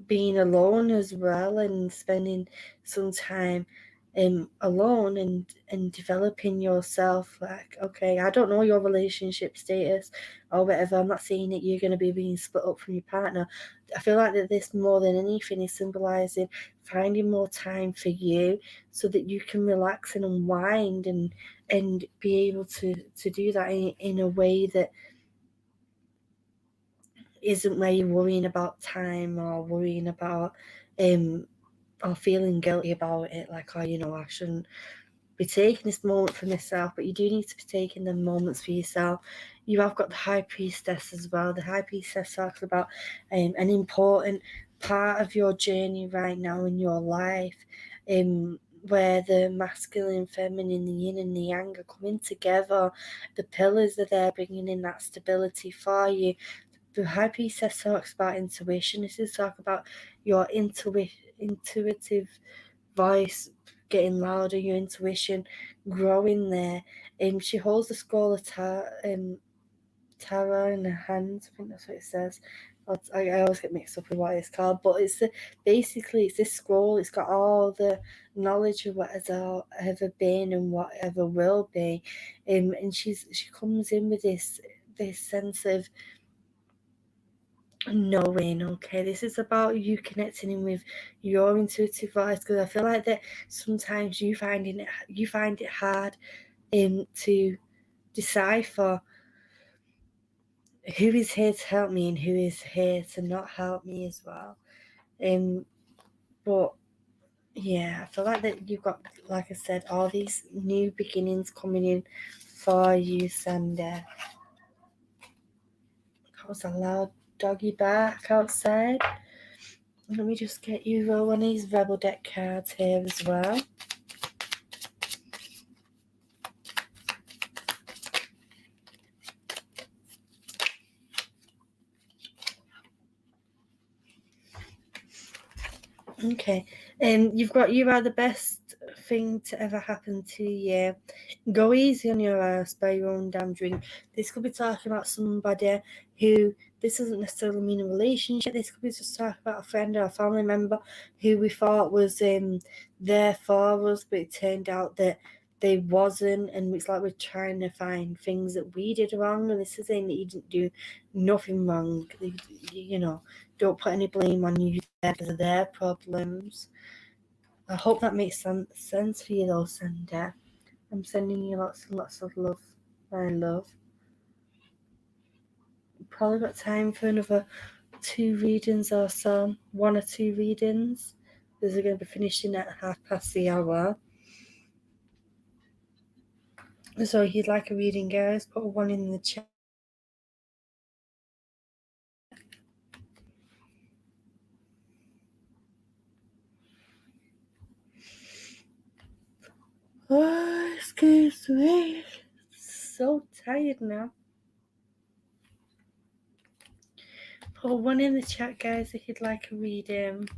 being alone as well, and spending some time alone and developing yourself. Like, okay, I don't know your relationship status or whatever. I'm not saying that you're going to be being split up from your partner. I feel like that this more than anything is symbolizing finding more time for you, so that you can relax and unwind and be able to do that in a way that isn't where you're worrying about time or worrying about or feeling guilty about it, like, oh, I shouldn't be taking this moment for myself. But you do need to be taking the moments for yourself. You have got the High Priestess as well. The High Priestess talks about an important part of your journey right now in your life, where the masculine, feminine, the yin and the yang are coming together. The pillars are there, bringing in that stability for you. The High Priestess talks about intuition. This is talk about your intuitive voice getting louder, your intuition growing there. She holds the scroll of tarot in her hand. I think that's what it says. I always get mixed up with what it's called, but basically it's this scroll. It's got all the knowledge of what has ever been and whatever will be, and she comes in with this sense of knowing. Okay, this is about you connecting in with your intuitive voice, because I feel like that sometimes you find it hard to decipher who is here to help me and who is here to not help me as well. But yeah, I feel like that you've got, like I said, all these new beginnings coming in for you, Sander. That was a loud doggy bark outside. Let me just get you one of these Rebel deck cards here as well. Okay, you've got "You Are the Best Thing to Ever Happen to You." Go easy on your ass by your own damn drink. This could be talking about somebody who, this doesn't necessarily mean a relationship. This could be just talking about a friend or a family member who we thought was there for us, but it turned out that they wasn't, and it's like we're trying to find things that we did wrong, and this is saying that you didn't do nothing wrong. You know, don't put any blame on you because of their problems. I hope that makes sense for you though, Sander. I'm sending you lots and lots of love, my love. Probably got time for another 2 readings or so. 1 or 2 readings. These are going to be finishing at 1:30 the hour. So if you'd like a reading, guys, put a 1 in the chat. Oh, excuse me. So tired now. Put 1 in the chat, guys, if you'd like a reading.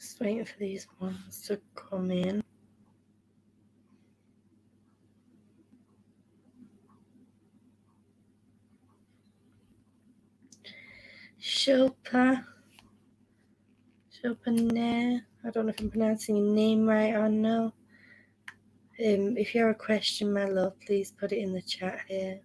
Just waiting for these ones to come in. Shilpa Nair. I don't know if I'm pronouncing your name right or no. If you have a question, my love, please put it in the chat here.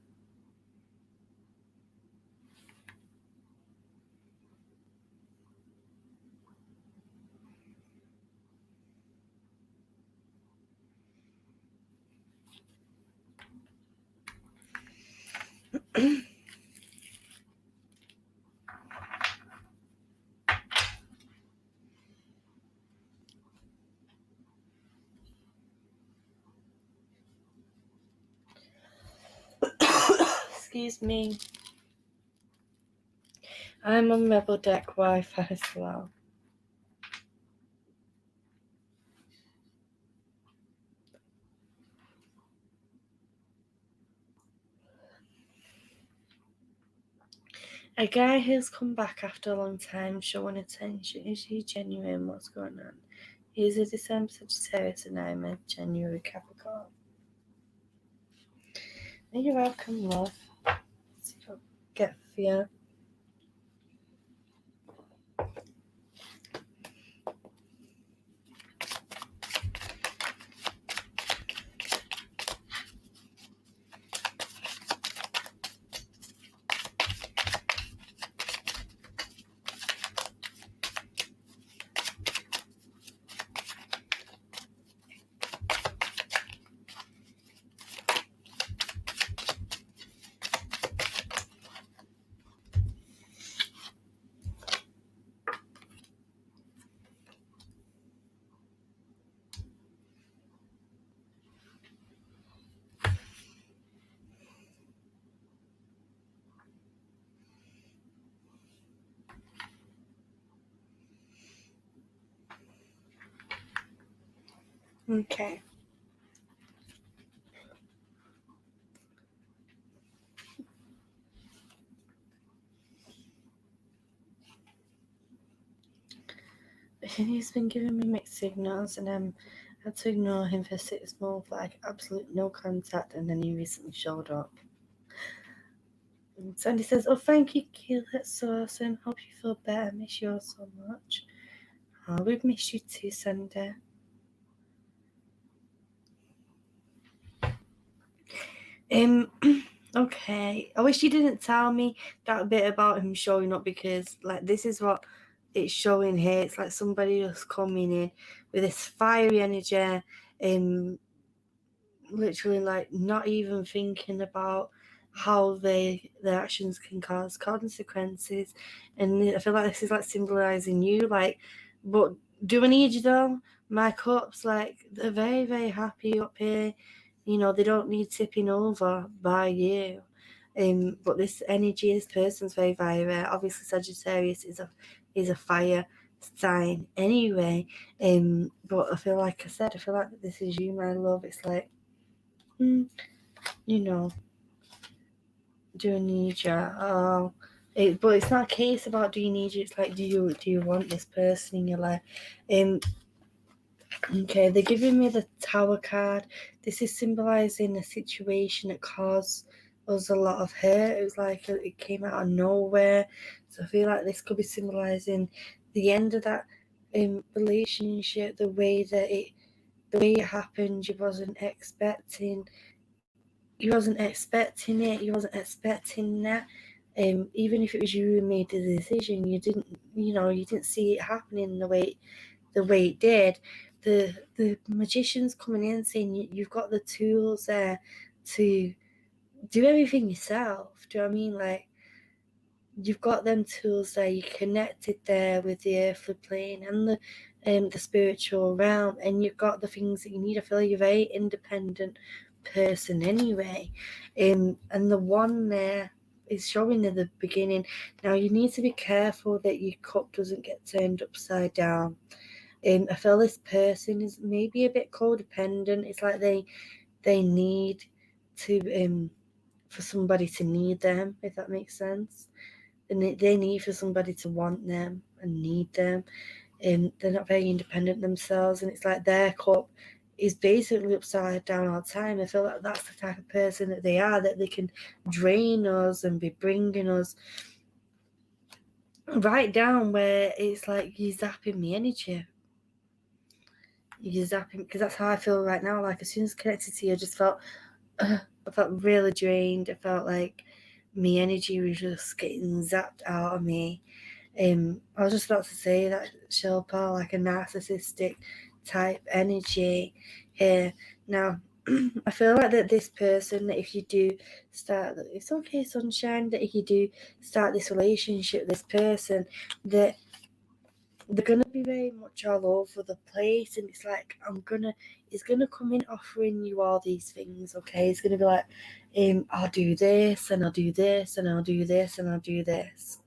Excuse me. I'm on Rebel Deck Wi-Fi as well. A guy who's come back after a long time showing attention. Is he genuine? What's going on? He's a December Sagittarius and I'm a January Capricorn. You're welcome, love. Let's see what I get for you. Okay. he's been giving me mixed signals, and I had to ignore him for 6 months, like absolute no contact, and then he recently showed up. And Sandy says, "Oh, thank you, Keel. That's so awesome. Hope you feel better. Miss you all so much." Oh, we've missed you too, Sandy. Okay. I wish you didn't tell me that bit about him showing up, because like this is what it's showing here. It's like somebody just coming in with this fiery energy, literally like not even thinking about how their actions can cause consequences. And I feel like this is like symbolizing you, like, but do I need you though? My cups, like, they're very, very happy up here. You know, they don't need tipping over by you. But this energy, this person's very, very rare. Obviously, Sagittarius is a fire sign anyway. But I feel like this is you, my love. It's like, you know, do I need you? Oh, but it's not a case about do you need you. It's like, do you want this person in your life? Okay, they're giving me the Tower card. This is symbolizing a situation that caused us a lot of hurt. It was like it came out of nowhere. So I feel like this could be symbolizing the end of that relationship, the way it happened. You wasn't expecting it. You wasn't expecting that. Even if it was you who made the decision, you didn't see it happening the way it did. The magician's coming in saying you've got the tools there to do everything yourself. Do you know what I mean? Like, you've got them tools there. You're connected there with the earthly plane and the spiritual realm, and you've got the things that you need. I feel like you're a very independent person anyway. And the one there is showing at the beginning. Now you need to be careful that your cup doesn't get turned upside down. I feel this person is maybe a bit codependent. It's like they need to for somebody to need them, if that makes sense. And they need for somebody to want them and need them. They're not very independent themselves, and it's like their cup is basically upside down all the time. I feel like that's the type of person that they are, that they can drain us and be bringing us right down where it's like you're zapping me energy. You're zapping, because that's how I feel right now. Like, as soon as I connected to you, I felt really drained. I felt like my energy was just getting zapped out of me. I was just about to say that, Shilpa, like a narcissistic type energy here. Now, I feel like that this person, that if you do start, it's okay, sunshine, that if you do start this relationship with this person, that they're gonna be very much all over the place, and it's like he's gonna come in offering you all these things. Okay, he's gonna be like, I'll do this, and I'll do this, and I'll do this, and I'll do this.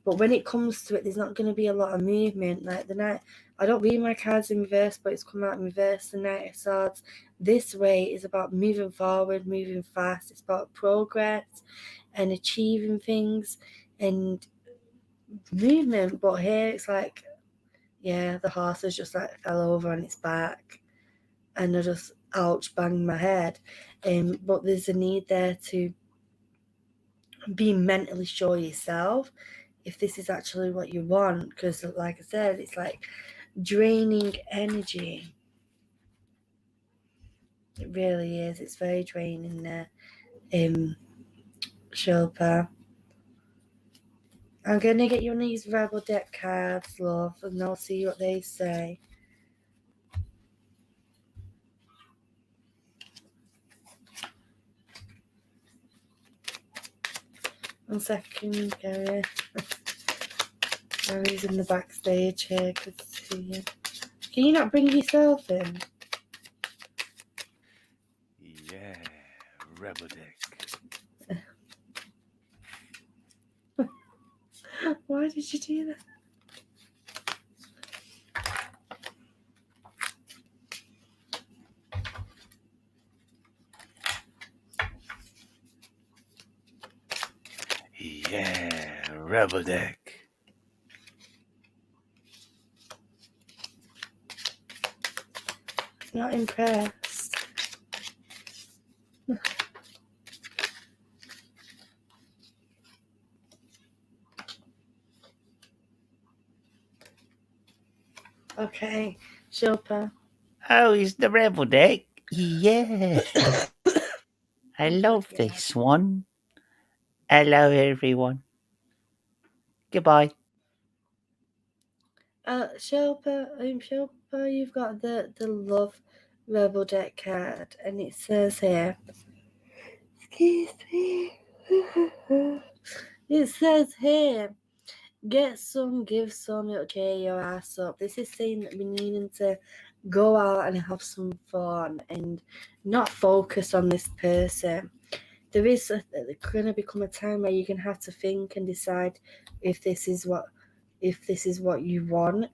But when it comes to it, there's not going to be a lot of movement. Like the Knight, I don't read my cards in reverse, but it's come out in reverse. The Knight of Swords this way is about moving forward, moving fast. It's about progress and achieving things and movement. But here it's like, yeah, the horse has just like fell over on its back, and I just banged my head. But there's a need there to be mentally sure yourself if this is actually what you want, because like I said, it's like draining energy. It really is. It's very draining there. Shilpa, I'm gonna get you on these Rebel deck cards, love, and I'll see what they say. One second, Gary. Gary's in the backstage here. Good to see you. Can you not bring yourself in? Yeah, Rebel deck. Why did you do that? Yeah, Rebel deck. He's not impressed. Okay, Shilpa. Oh, it's the rebel deck. Yeah. I love Yeah. this one. Hello, everyone. Goodbye. Shilpa, you've got the Love Rebel deck card, and it says here. Excuse me. It says here, get some, give some, it'll cheer your ass up. This is saying that we needing to go out and have some fun and not focus on this person. There is going to become a time where you're going to have to think and decide if this is what you want.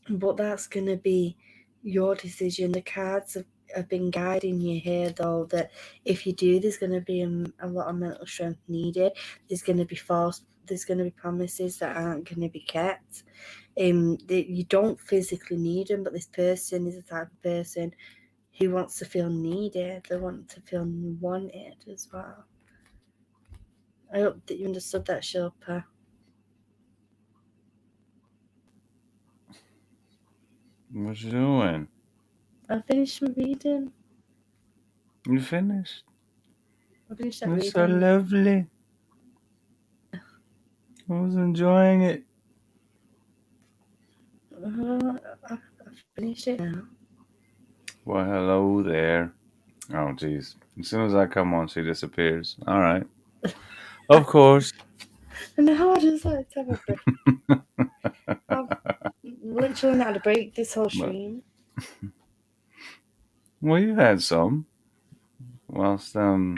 But that's going to be your decision. The cards have been guiding you here, though, that if you do, there's going to be a lot of mental strength needed. There's going to be promises that aren't going to be kept. That you don't physically need them, but this person is the type of person who wants to feel needed. They want to feel wanted as well. I hope that you understood that, Shilpa. What you doing? I finished my reading. You finished? I finished that It's so reading. lovely. I was enjoying it. I finished it now. Well, hello there. Oh, jeez. As soon as I come on, she disappears. All right. Of course. And how does that have a break? I've literally not had a break this whole stream. Well, you had some. Whilst oh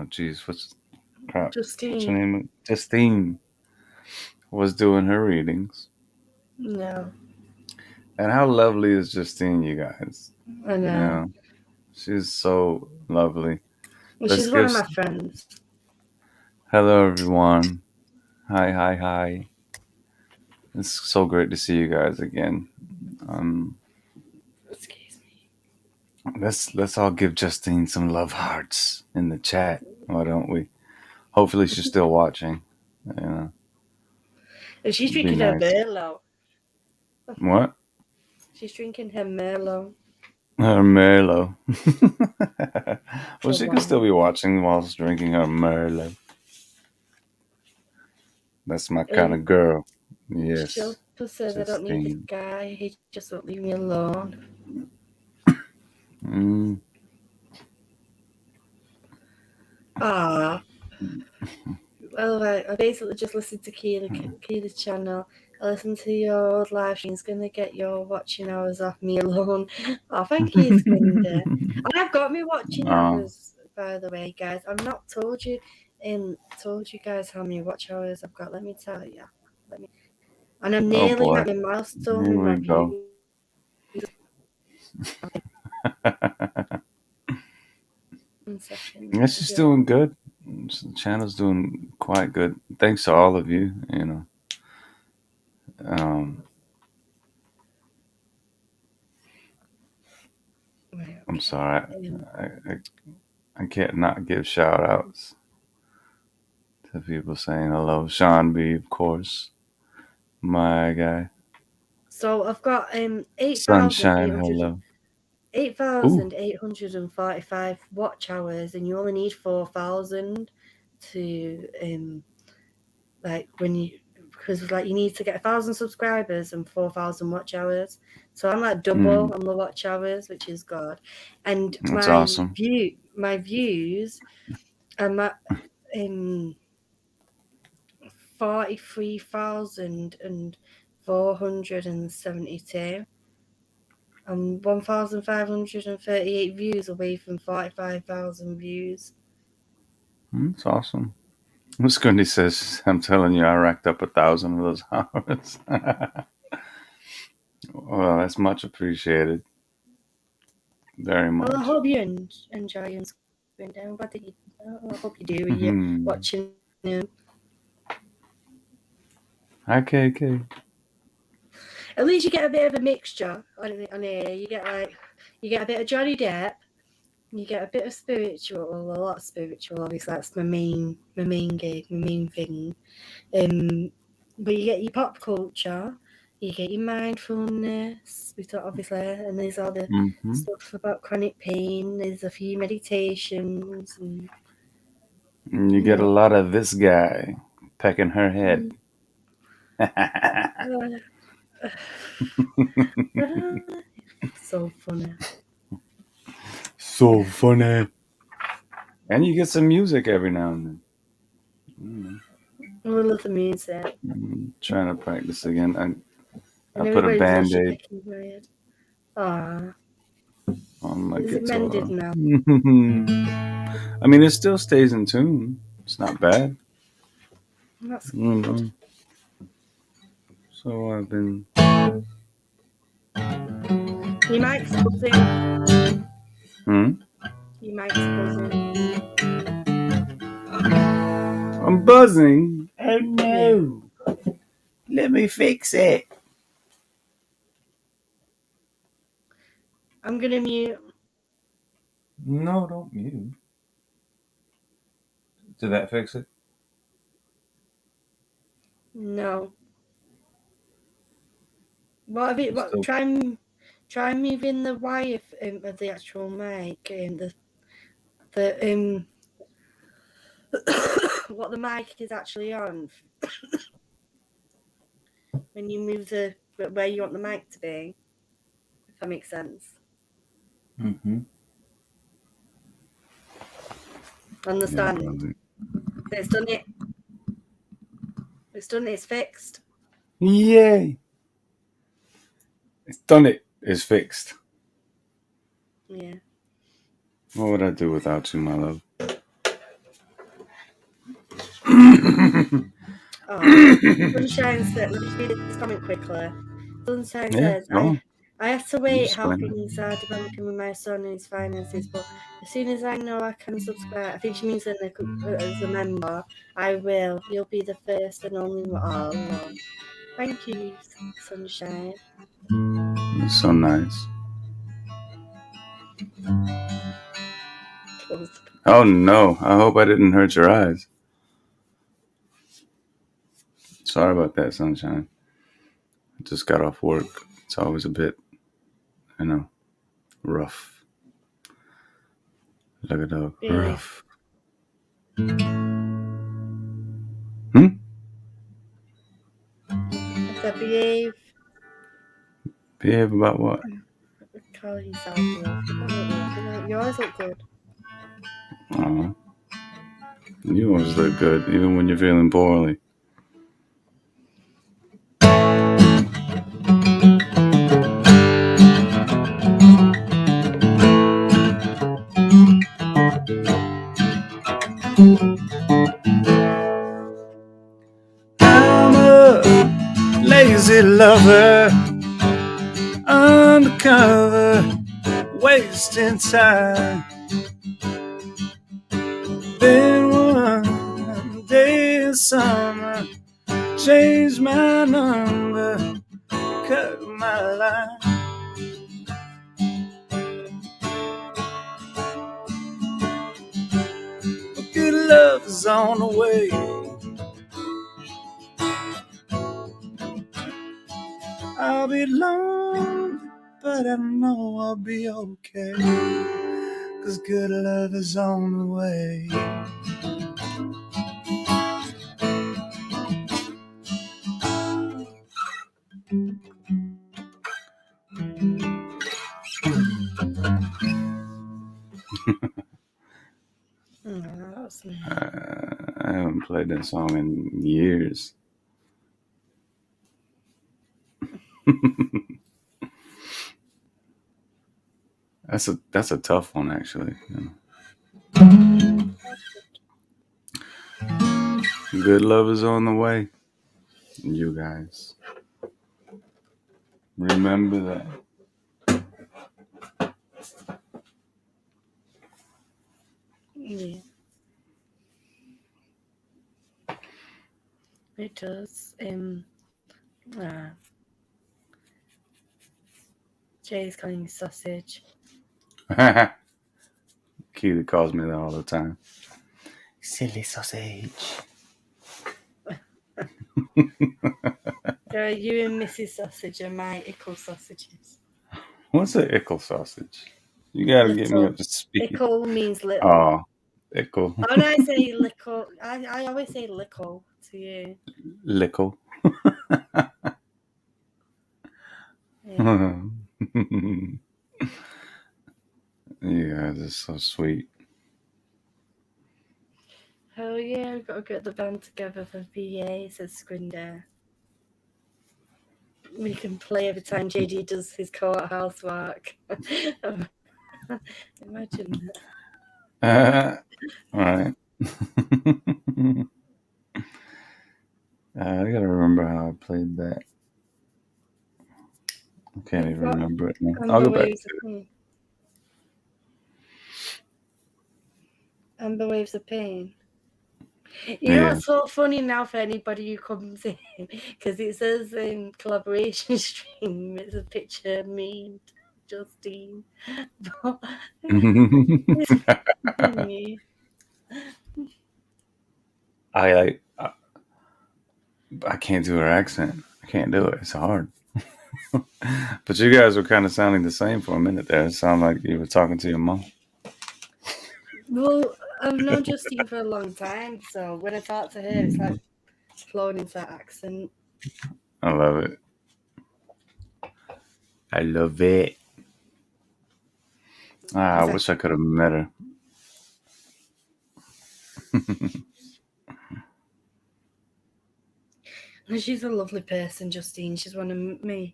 jeez, what's crap? What's her Justine. name? Justine was doing her readings. No, And how lovely is Justine, you guys? I know. Yeah, she's so lovely. Well, Let's she's one give of my friends. hello everyone. Hi. It's so great to see you guys again. Excuse me. Let's all give Justine some love hearts in the chat. Why don't we? Hopefully she's still watching. Yeah. And she's It'd be drinking her nice. Merlot. What? She's drinking her Merlot. Her Merlot. Well, she Wow. could still be watching whilst drinking her Merlot. That's my kind of girl. Yes. Shilpa says I don't need this Justine. guy. He just won't leave me alone. Mm. Ah. Well, I basically just listened to Keely's channel. I listened to your old live stream. It's going to get your watching hours off me alone. Oh, thank you, Cinder. And I've got me watching hours, by the way, guys. I've not told you guys how many watch hours I've got. Let me tell you. And I'm nearly at my milestone Here with my we go. views. One second. Yeah, she's doing good. The channel's doing quite good. Thanks to all of you. You know. Right, I'm okay. sorry. I can't not give shout outs to people saying hello. Sean B, of course. My guy. So I've got Sunshine, hello. 8,845 watch hours, and you only need 4,000 to because you need to get 1,000 subscribers and 4,000 watch hours. So I'm like double on the watch hours, which is good. And that's awesome. My views are at 43,472. I'm 1,538 views away from 45,000 views. That's awesome. Miss Grundy says, I'm telling you, I racked up 1,000 of those hours. Well, that's much appreciated. Very much. Well, I hope you enjoy and screen down. But I hope you do when you're watching them. Hi, KK. At least you get a bit of a mixture on here. You get a bit of Johnny Depp. You get a bit of spiritual, a lot of spiritual. Obviously, that's my main gig, my main thing. But you get your pop culture. You get your mindfulness. We thought obviously, and there's all the stuff about chronic pain. There's a few meditations, and you get a lot of this guy pecking her head. So funny. So funny. And you get some music every now and then. I love the music. I'm trying to practice again. I And put a everybody's Band-Aid Ah, on my is guitar. it mended now? I mean, it still stays in tune. It's not bad. That's good. So I've been... Your mic's buzzing. Your mic's buzzing. I'm buzzing. Oh no. Yeah. Let me fix it. I'm going to mute. No, don't mute. Did that fix it? No. What have it? What? Try moving the wire of the actual mic. What the mic is actually on. When you move where you want the mic to be. If that makes sense. Understand? Yeah, it's done it. It's done it. It's fixed. Yay! It's done it. It's fixed. Yeah. What would I do without you, my love? Sunshine said, let me read this comment quickly. Sunshine says, I have to wait how things are developing with my son and his finances, but as soon as I know I can subscribe, I think she means as a member, I will. You'll be the first and only one. Thank you, Sunshine. That's so nice. Oh no, I hope I didn't hurt your eyes. Sorry about that, Sunshine. I just got off work. It's always a bit, rough. Like a dog. Really? Rough. I said behave. Behave about what? Call yourself love. You always look good. Oh, you always look good, even when you're feeling poorly. I'm a lazy lover, undercover, wasting time. Then one day in summer, changed my number, cut my line. But good love is on the way. I'll be lonely, but I know I'll be okay, 'cause good love is on the way. I haven't played that song in years. That's a tough one, actually. Good love is on the way. You guys remember that. Yeah. It does. Jay's calling me sausage. Keely calls me that all the time. Silly sausage. So you and Mrs. Sausage are my ickle sausages. What's an ickle sausage? You gotta get me Little. up to speed. Ickle means little. Oh, ickle. When I say lickle, I always say lickle to you. Lickle. Yeah. You guys are so sweet. Oh yeah, we've got to get the band together for VA, says Scrinder. We can play every time JD does his courthouse work. Imagine that. All right. I gotta remember how I played that. I can't even remember it now. I'll go back to it. Amber Waves of Pain. You know what's so funny now for anybody who comes in? Because it says in collaboration stream, it's a picture of me and Justine. But it's funny. I can't do her accent. I can't do it. It's hard. But you guys were kind of sounding the same for a minute there. It sounded like you were talking to your mom. Well, I've known Justine for a long time, so when I talk to her, it's like flowing into that accent. I love it. I love it. I wish I could have met her. She's a lovely person, Justine. She's one of my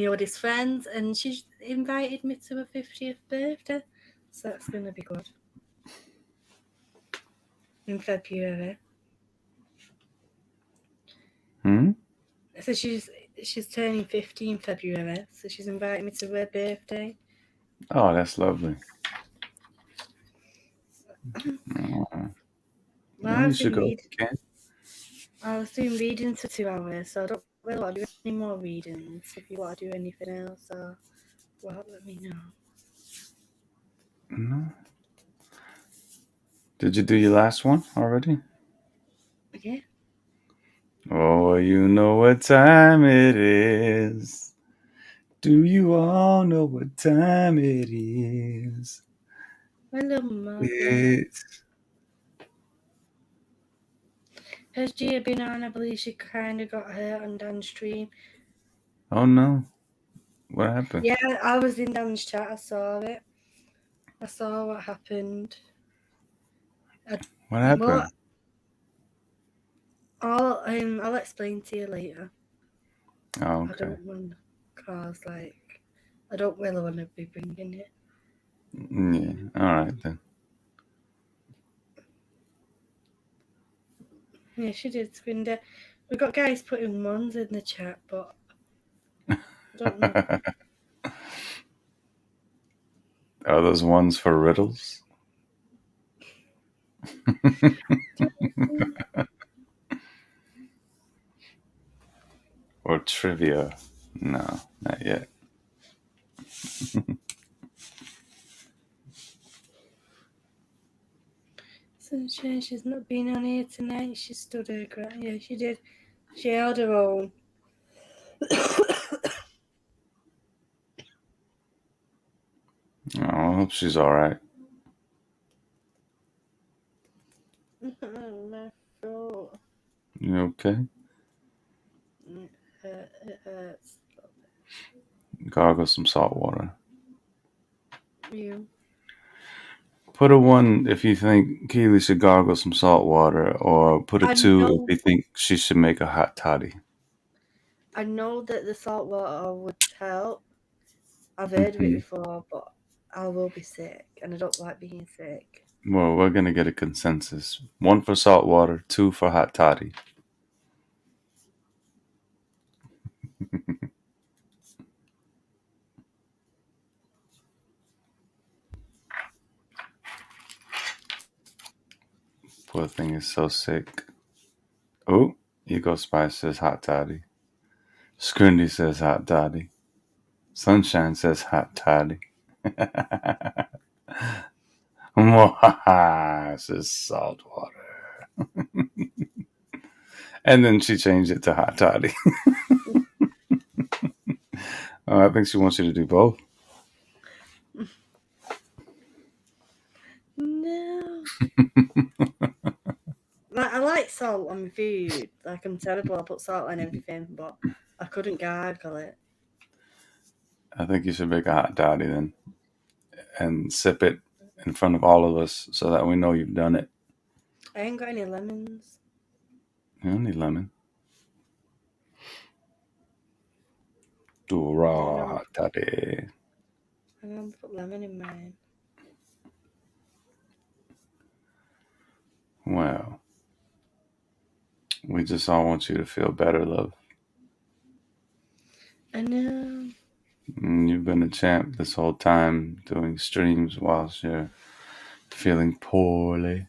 oldest friends, and she's invited me to her 50th birthday, so that's going to be good. In February. So she's turning 50 in February, so she's invited me to her birthday. Oh, that's lovely. Well, you should go. I was doing readings for 2 hours, so I don't really want to do any more readings. If you want to do anything else, well, let me know. No. Did you do your last one already? Yeah. Oh, you know what time it is. Do you all know what time it is? Hello, Mother. Has Gia been on? I believe she kind of got hurt on Dan's stream. Oh, no. What happened? Yeah, I was in Dan's chat. I saw it. I saw what happened. What happened? Well, I'll explain to you later. Oh, okay. I don't want cause I don't really want to be bringing it. Yeah. All right then. Yeah, she did, Squinder. We got guys putting ones in the chat, but I don't know. Are those ones for riddles? Or trivia? No, not yet. Sunshine, she's not been on here tonight. She stood her ground. Yeah, she did. She held her own. Oh, I hope she's all right. My throat. You okay? It hurts. Gargle some salt water. You. Put a 1 if you think Keely should gargle some salt water, or put a 2 if you think she should make a hot toddy. I know that the salt water would help. I've heard of it before, but I will be sick, and I don't like being sick. Well, we're going to get a consensus. 1 for salt water, 2 for hot toddy. Poor thing is so sick. Oh, Ego Spice says hot toddy. Scrindy says hot toddy. Sunshine says hot toddy. Says salt water. And then she changed it to hot toddy. I think she wants you to do both. No. Like, I like salt on my food. Like, I'm terrible. I put salt on everything, but I couldn't gargle it. I think you should make a hot toddy then. And sip it in front of all of us so that we know you've done it. I ain't got any lemons. You don't need lemon. Do a raw hot toddy. I'm going to put lemon in mine. Well, we just all want you to feel better, love. I know. And you've been a champ this whole time doing streams whilst you're feeling poorly.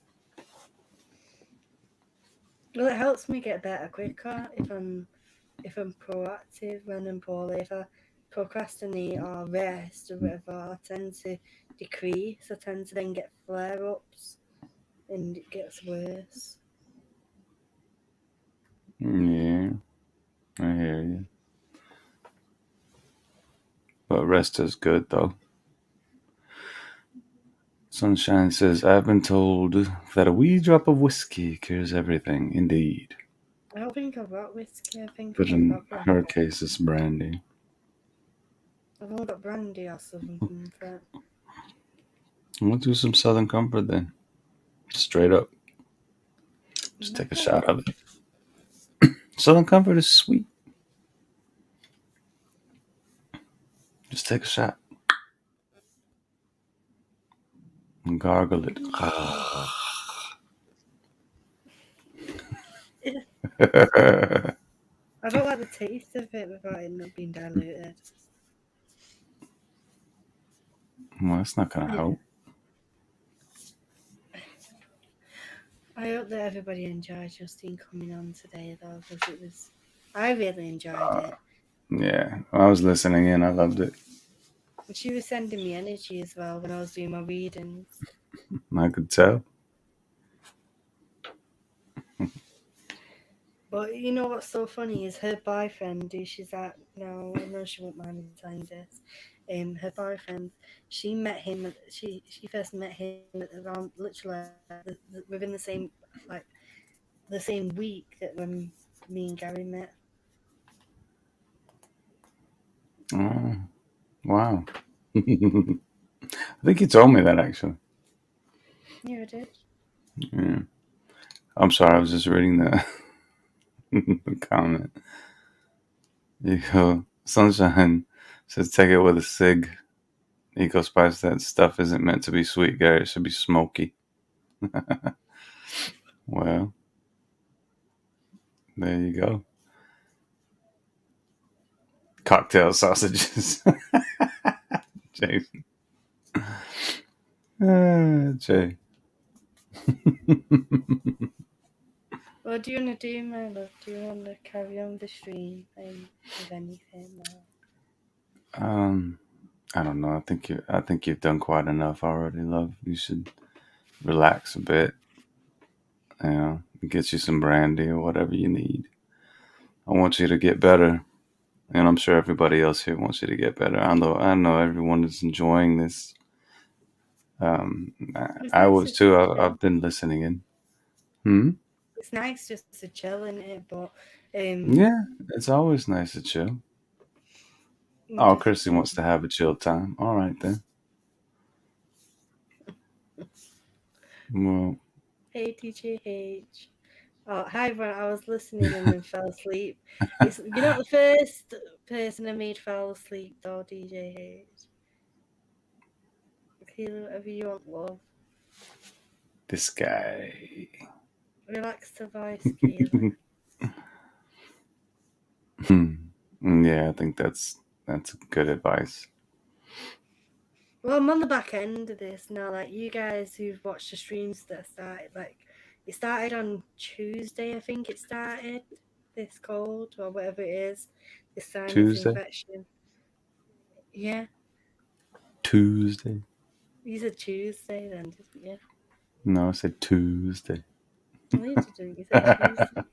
Well, it helps me get better quicker if I'm proactive when I'm poorly. If I procrastinate or rest or whatever, I tend to decrease. I tend to then get flare-ups and it gets worse. Yeah, I hear you. But rest is good, though. Sunshine says, I've been told that a wee drop of whiskey cures everything. Indeed. I don't think I've got whiskey. I think But I've in got brandy. her case, it's brandy. I've only got brandy or something for it. We'll do some Southern Comfort then. Straight up. Just take a shot of it. Southern Comfort is sweet. Just take a shot. And gargle it. I don't like the taste of it without it not being diluted. Well, that's not going to help. I hope that everybody enjoyed Justine coming on today, though, because I really enjoyed it. Yeah, I was listening in. I loved it. And she was sending me energy as well when I was doing my readings. I could tell. But you know what's so funny is her boyfriend, who she's at now, I know she won't mind me telling this, her boyfriend, she first met him around literally within the same week that when me and Gary met. Oh, wow. I think you told me that, actually. Yeah, I did. Yeah. I'm sorry, I was just reading the comment. You go, Sunshine says, take it with a cig. Eco Spice, that stuff isn't meant to be sweet, Gary. It should be smoky. Well, there you go. Cocktail sausages. Jason. Jay. What do you want to do, my love? Do you want to carry on the stream with anything? I don't know. I think you've done quite enough already, love. You should relax a bit. You know, get you some brandy or whatever you need. I want you to get better, and I'm sure everybody else here wants you to get better. I know everyone is enjoying this. I was too. I've been listening in. It's nice just to chill in it, but yeah, it's always nice to chill. Oh, Chrissy wants to have a chill time. All right then. Well, hey DJH. Oh, hi, everyone. I was listening and then fell asleep. You're not the first person I made fall asleep, though, DJH. Keely, whatever you want, love. This guy. Relax the voice, Keely. Yeah, I think that's good advice. Well, I'm on the back end of this now. Like, you guys who've watched the streams that started, like, it started on Tuesday, I think it started. This cold, or whatever it is. This sinus Tuesday? infection. Yeah. Tuesday. You said Tuesday then, didn't you? No, I said Tuesday. No, you didn't. You said Tuesday.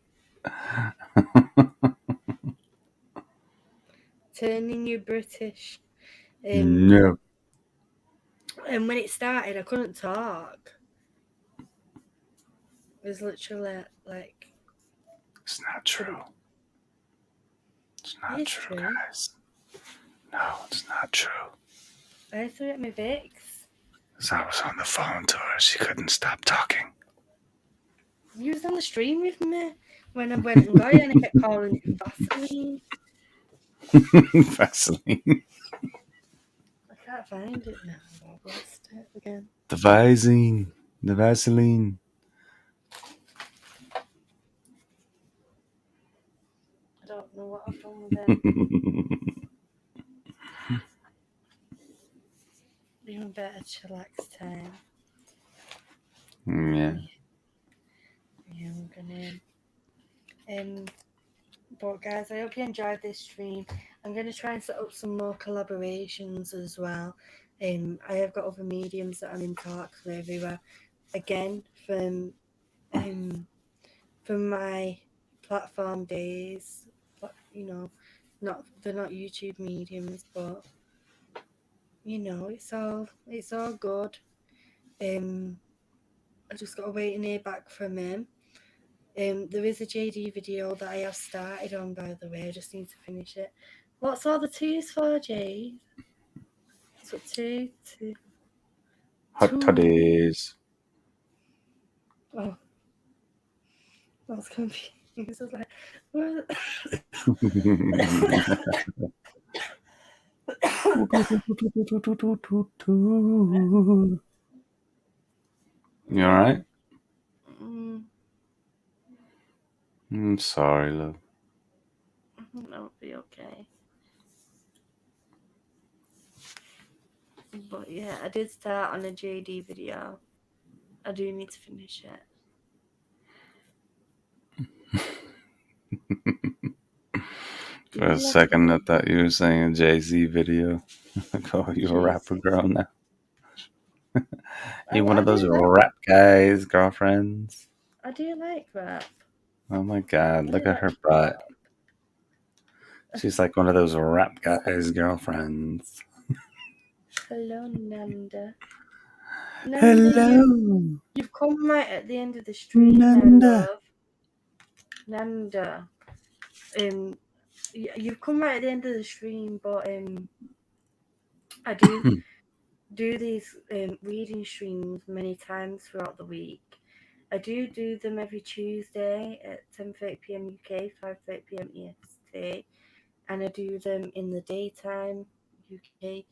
Turning you British. No. And when it started, I couldn't talk. It was literally like. It's not true. It's not It's true, true. guys. No, it's not true. I had to get my Vicks. Because I was on the phone to her. She couldn't stop talking. You was on the stream with me when I went and got it, and I kept calling it Vaseline. Vaseline. I can't find it now. I've lost it again. The Visine. The Vaseline. I don't know what I've done with it. Even better chillax time. Yeah. Yeah, I'm gonna. But guys, I hope you enjoyed this stream. I'm gonna try and set up some more collaborations as well. I have got other mediums that I'm in talks with who are again from my platform days. You know, they're not YouTube mediums, but you know, it's all good. I just gotta wait and hear back from him. There is a JD video that I have started on, by the way. I just need to finish it. What's all the twos for, Jade? So two. Hot toddies. Oh, I was confused. I was like, what? You alright? Mm, I'm sorry, love. I'll be okay. But yeah, I did start on a JD video. I do need to finish it. For a second, I thought you were saying a Jay-Z video. I call you a rapper girl now. You're one of those rap guys, girlfriends. I do like rap. Oh my god, look at her butt. She's like one of those rap guys, girlfriends. Hello, Nanda. Hello. You've come right at the end of the stream, Nanda. Nanda. You've come right at the end of the stream, but I do do these reading streams many times throughout the week. I do them every Tuesday at 10:30 p.m. UK, 5:30 p.m. EST, and I do them in the daytime UK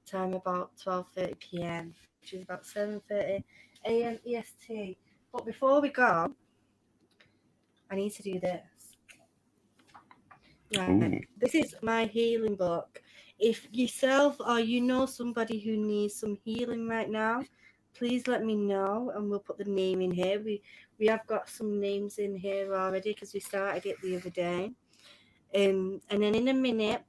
time about 12:30 p.m., which is about 7:30 a.m. EST. But before we go, I need to do this. Right. This is my healing book. If yourself or you know somebody who needs some healing right now, please let me know and we'll put the name in here. We have got some names in here already because we started it the other day. And then in a minute,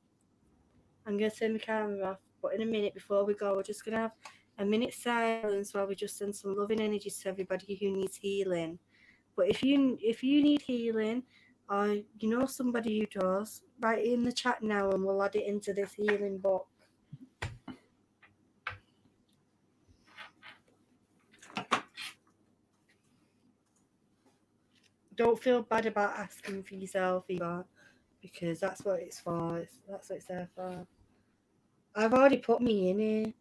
I'm going to turn the camera off, but in a minute before we go, we're just going to have a minute silence while we just send some loving energies to everybody who needs healing. But if you need healing, or you know somebody who does, write it in the chat now and we'll add it into this healing book. Don't feel bad about asking for yourself either, because that's what it's for. That's what it's there for. I've already put me in here.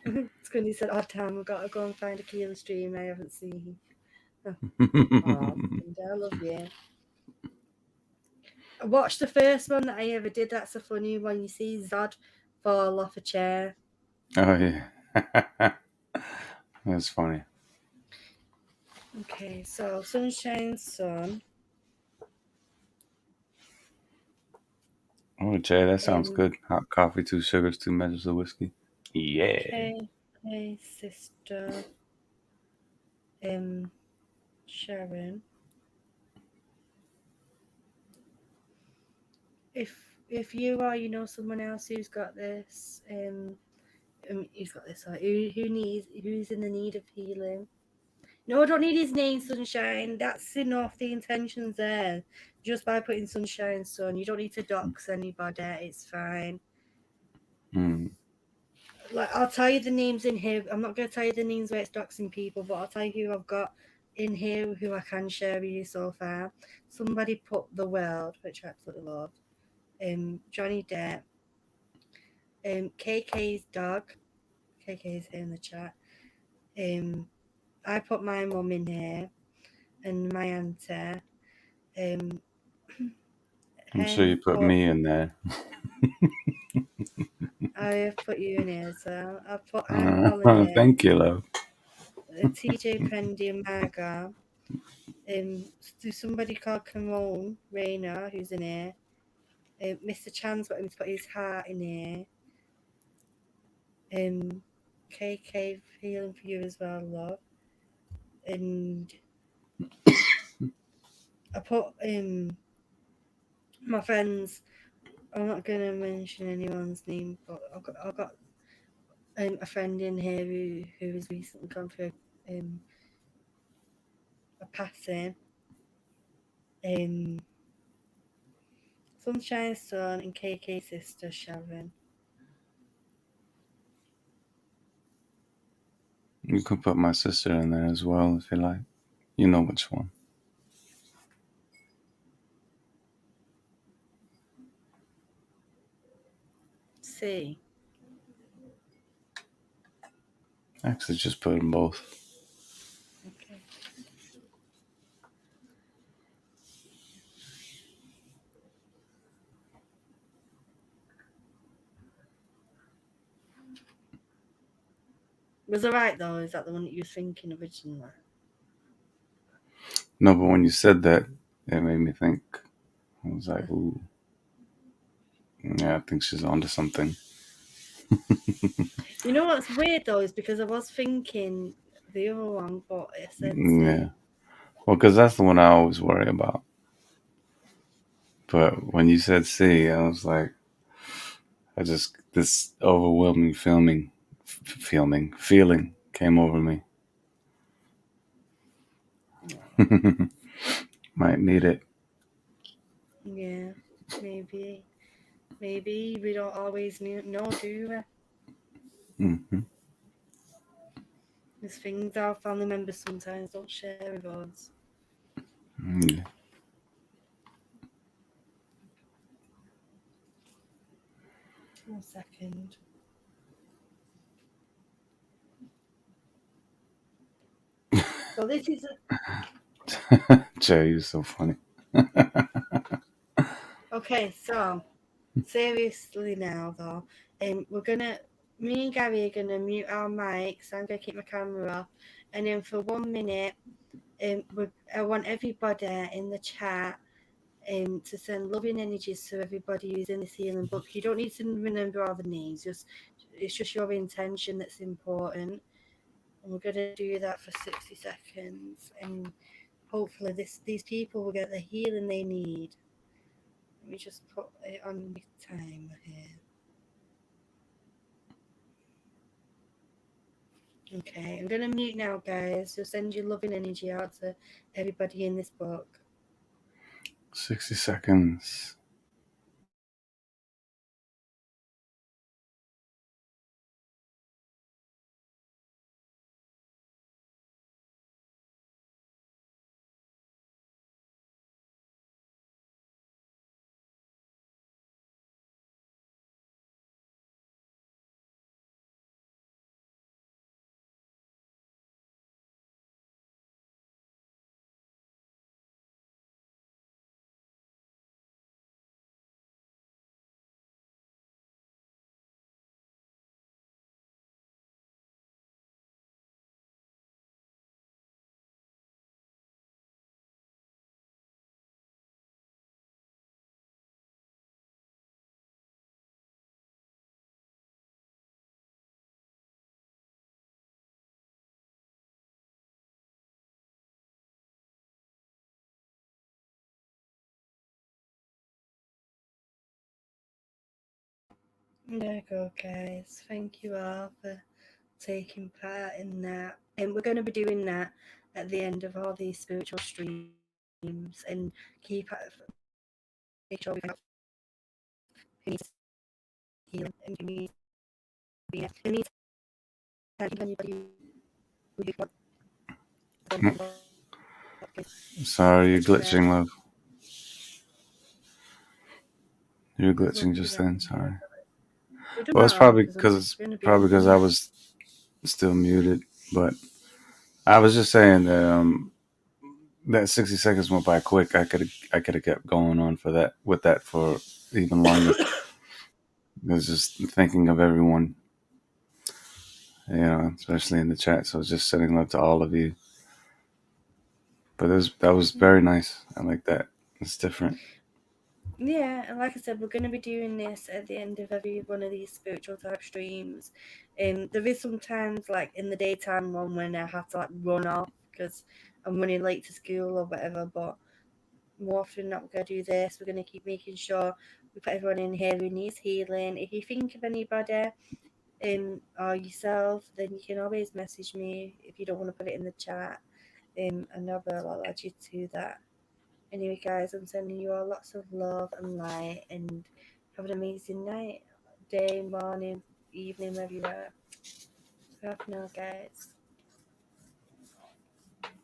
It's when he said, "Oh damn, I've got to go and find a Keela stream I haven't seen." Oh, I love you. I watched the first one that I ever did. That's a funny one. You see Zod fall off a chair. Oh yeah. That's funny. Okay, so Sunshine Sun. Oh, Jay, that sounds good. Hot coffee, 2 sugars, 2 measures of whiskey. Yeah. Okay, sister. Sharon. if you or you know someone else who's got this, who's got this, or who's in the need of healing. No, I don't need his name, Sunshine. That's enough. The intention's there. Just by putting Sunshine Sun, you don't need to dox anybody. It's fine. Mm. Like, I'll tell you the names in here. I'm not going to tell you the names where it's doxing people, but I'll tell you who I've got in here who I can share with you so far. Somebody put The World, which I absolutely love. Johnny Depp. KK's dog. KK's here in the chat. I put my mum in here and my auntie. I'm sure you put me in there. I have put you in here, so I've put Anne Holiday. Thank you, love. TJ Pendy and Margot. There's somebody called Camone Rayner who's in here. Mr. Chan's got him to put his heart in here. KK feeling for you as well, love. And I put my friends. I'm not gonna mention anyone's name, but I've got a friend in here who has recently gone through a passing. Sunshine Sun and KK sister Sharon. You could put my sister in there as well if you like. You know which one. C. Actually, just put them both. Okay. Was it right though? Is that the one that you were thinking originally? No, but when you said that, it made me think. I was like, ooh. Yeah, I think she's onto something. You know what's weird though is because I was thinking the other one, but I said Yeah. Well, because that's the one I always worry about. But when you said C, I was like, this overwhelming feeling came over me. Might need it. Yeah, maybe we don't always know, do we? Mm-hmm. There's things our family members sometimes don't share with us. Yeah. 1 second. So this is Jay, you're so funny. okay. So seriously now though, me and Gary are gonna mute our mics. I'm gonna keep my camera off, and then for 1 minute, I want everybody in the chat to send loving energies to everybody who's in this healing book. You don't need to remember all the names. It's just your intention that's important. And we're gonna do that for 60 seconds, and hopefully these people will get the healing they need. Let me just put it on the timer here. Okay, I'm gonna mute now, guys. So send your loving energy out to everybody in this book. 60 seconds. There you go, guys. Thank you all for taking part in that. And we're going to be doing that at the end of all these spiritual streams, and make sure we find out who needs healing and who needs being. Who needs anybody who you want. Sorry, you're glitching, love. You're glitching just then. Sorry. Well, it's probably because I was still muted, but I was just saying that that 60 seconds went by quick. I could have kept going on for that for even longer. I was just thinking of everyone, especially in the chat. So I was just sending love to all of you. But that was very nice. I like that. It's different. Yeah, and like I said, we're going to be doing this at the end of every one of these spiritual type streams. There is sometimes, like in the daytime one, when I have to like run off because I'm running late to school or whatever. But more often than not, we're going to do this. We're going to keep making sure we put everyone in here who needs healing. If you think of anybody, or yourself, then you can always message me if you don't want to put it in the chat. And I'll add you to that. Anyway, guys, I'm sending you all lots of love and light, and have an amazing night, day, morning, evening, wherever you are. Bye for now, guys.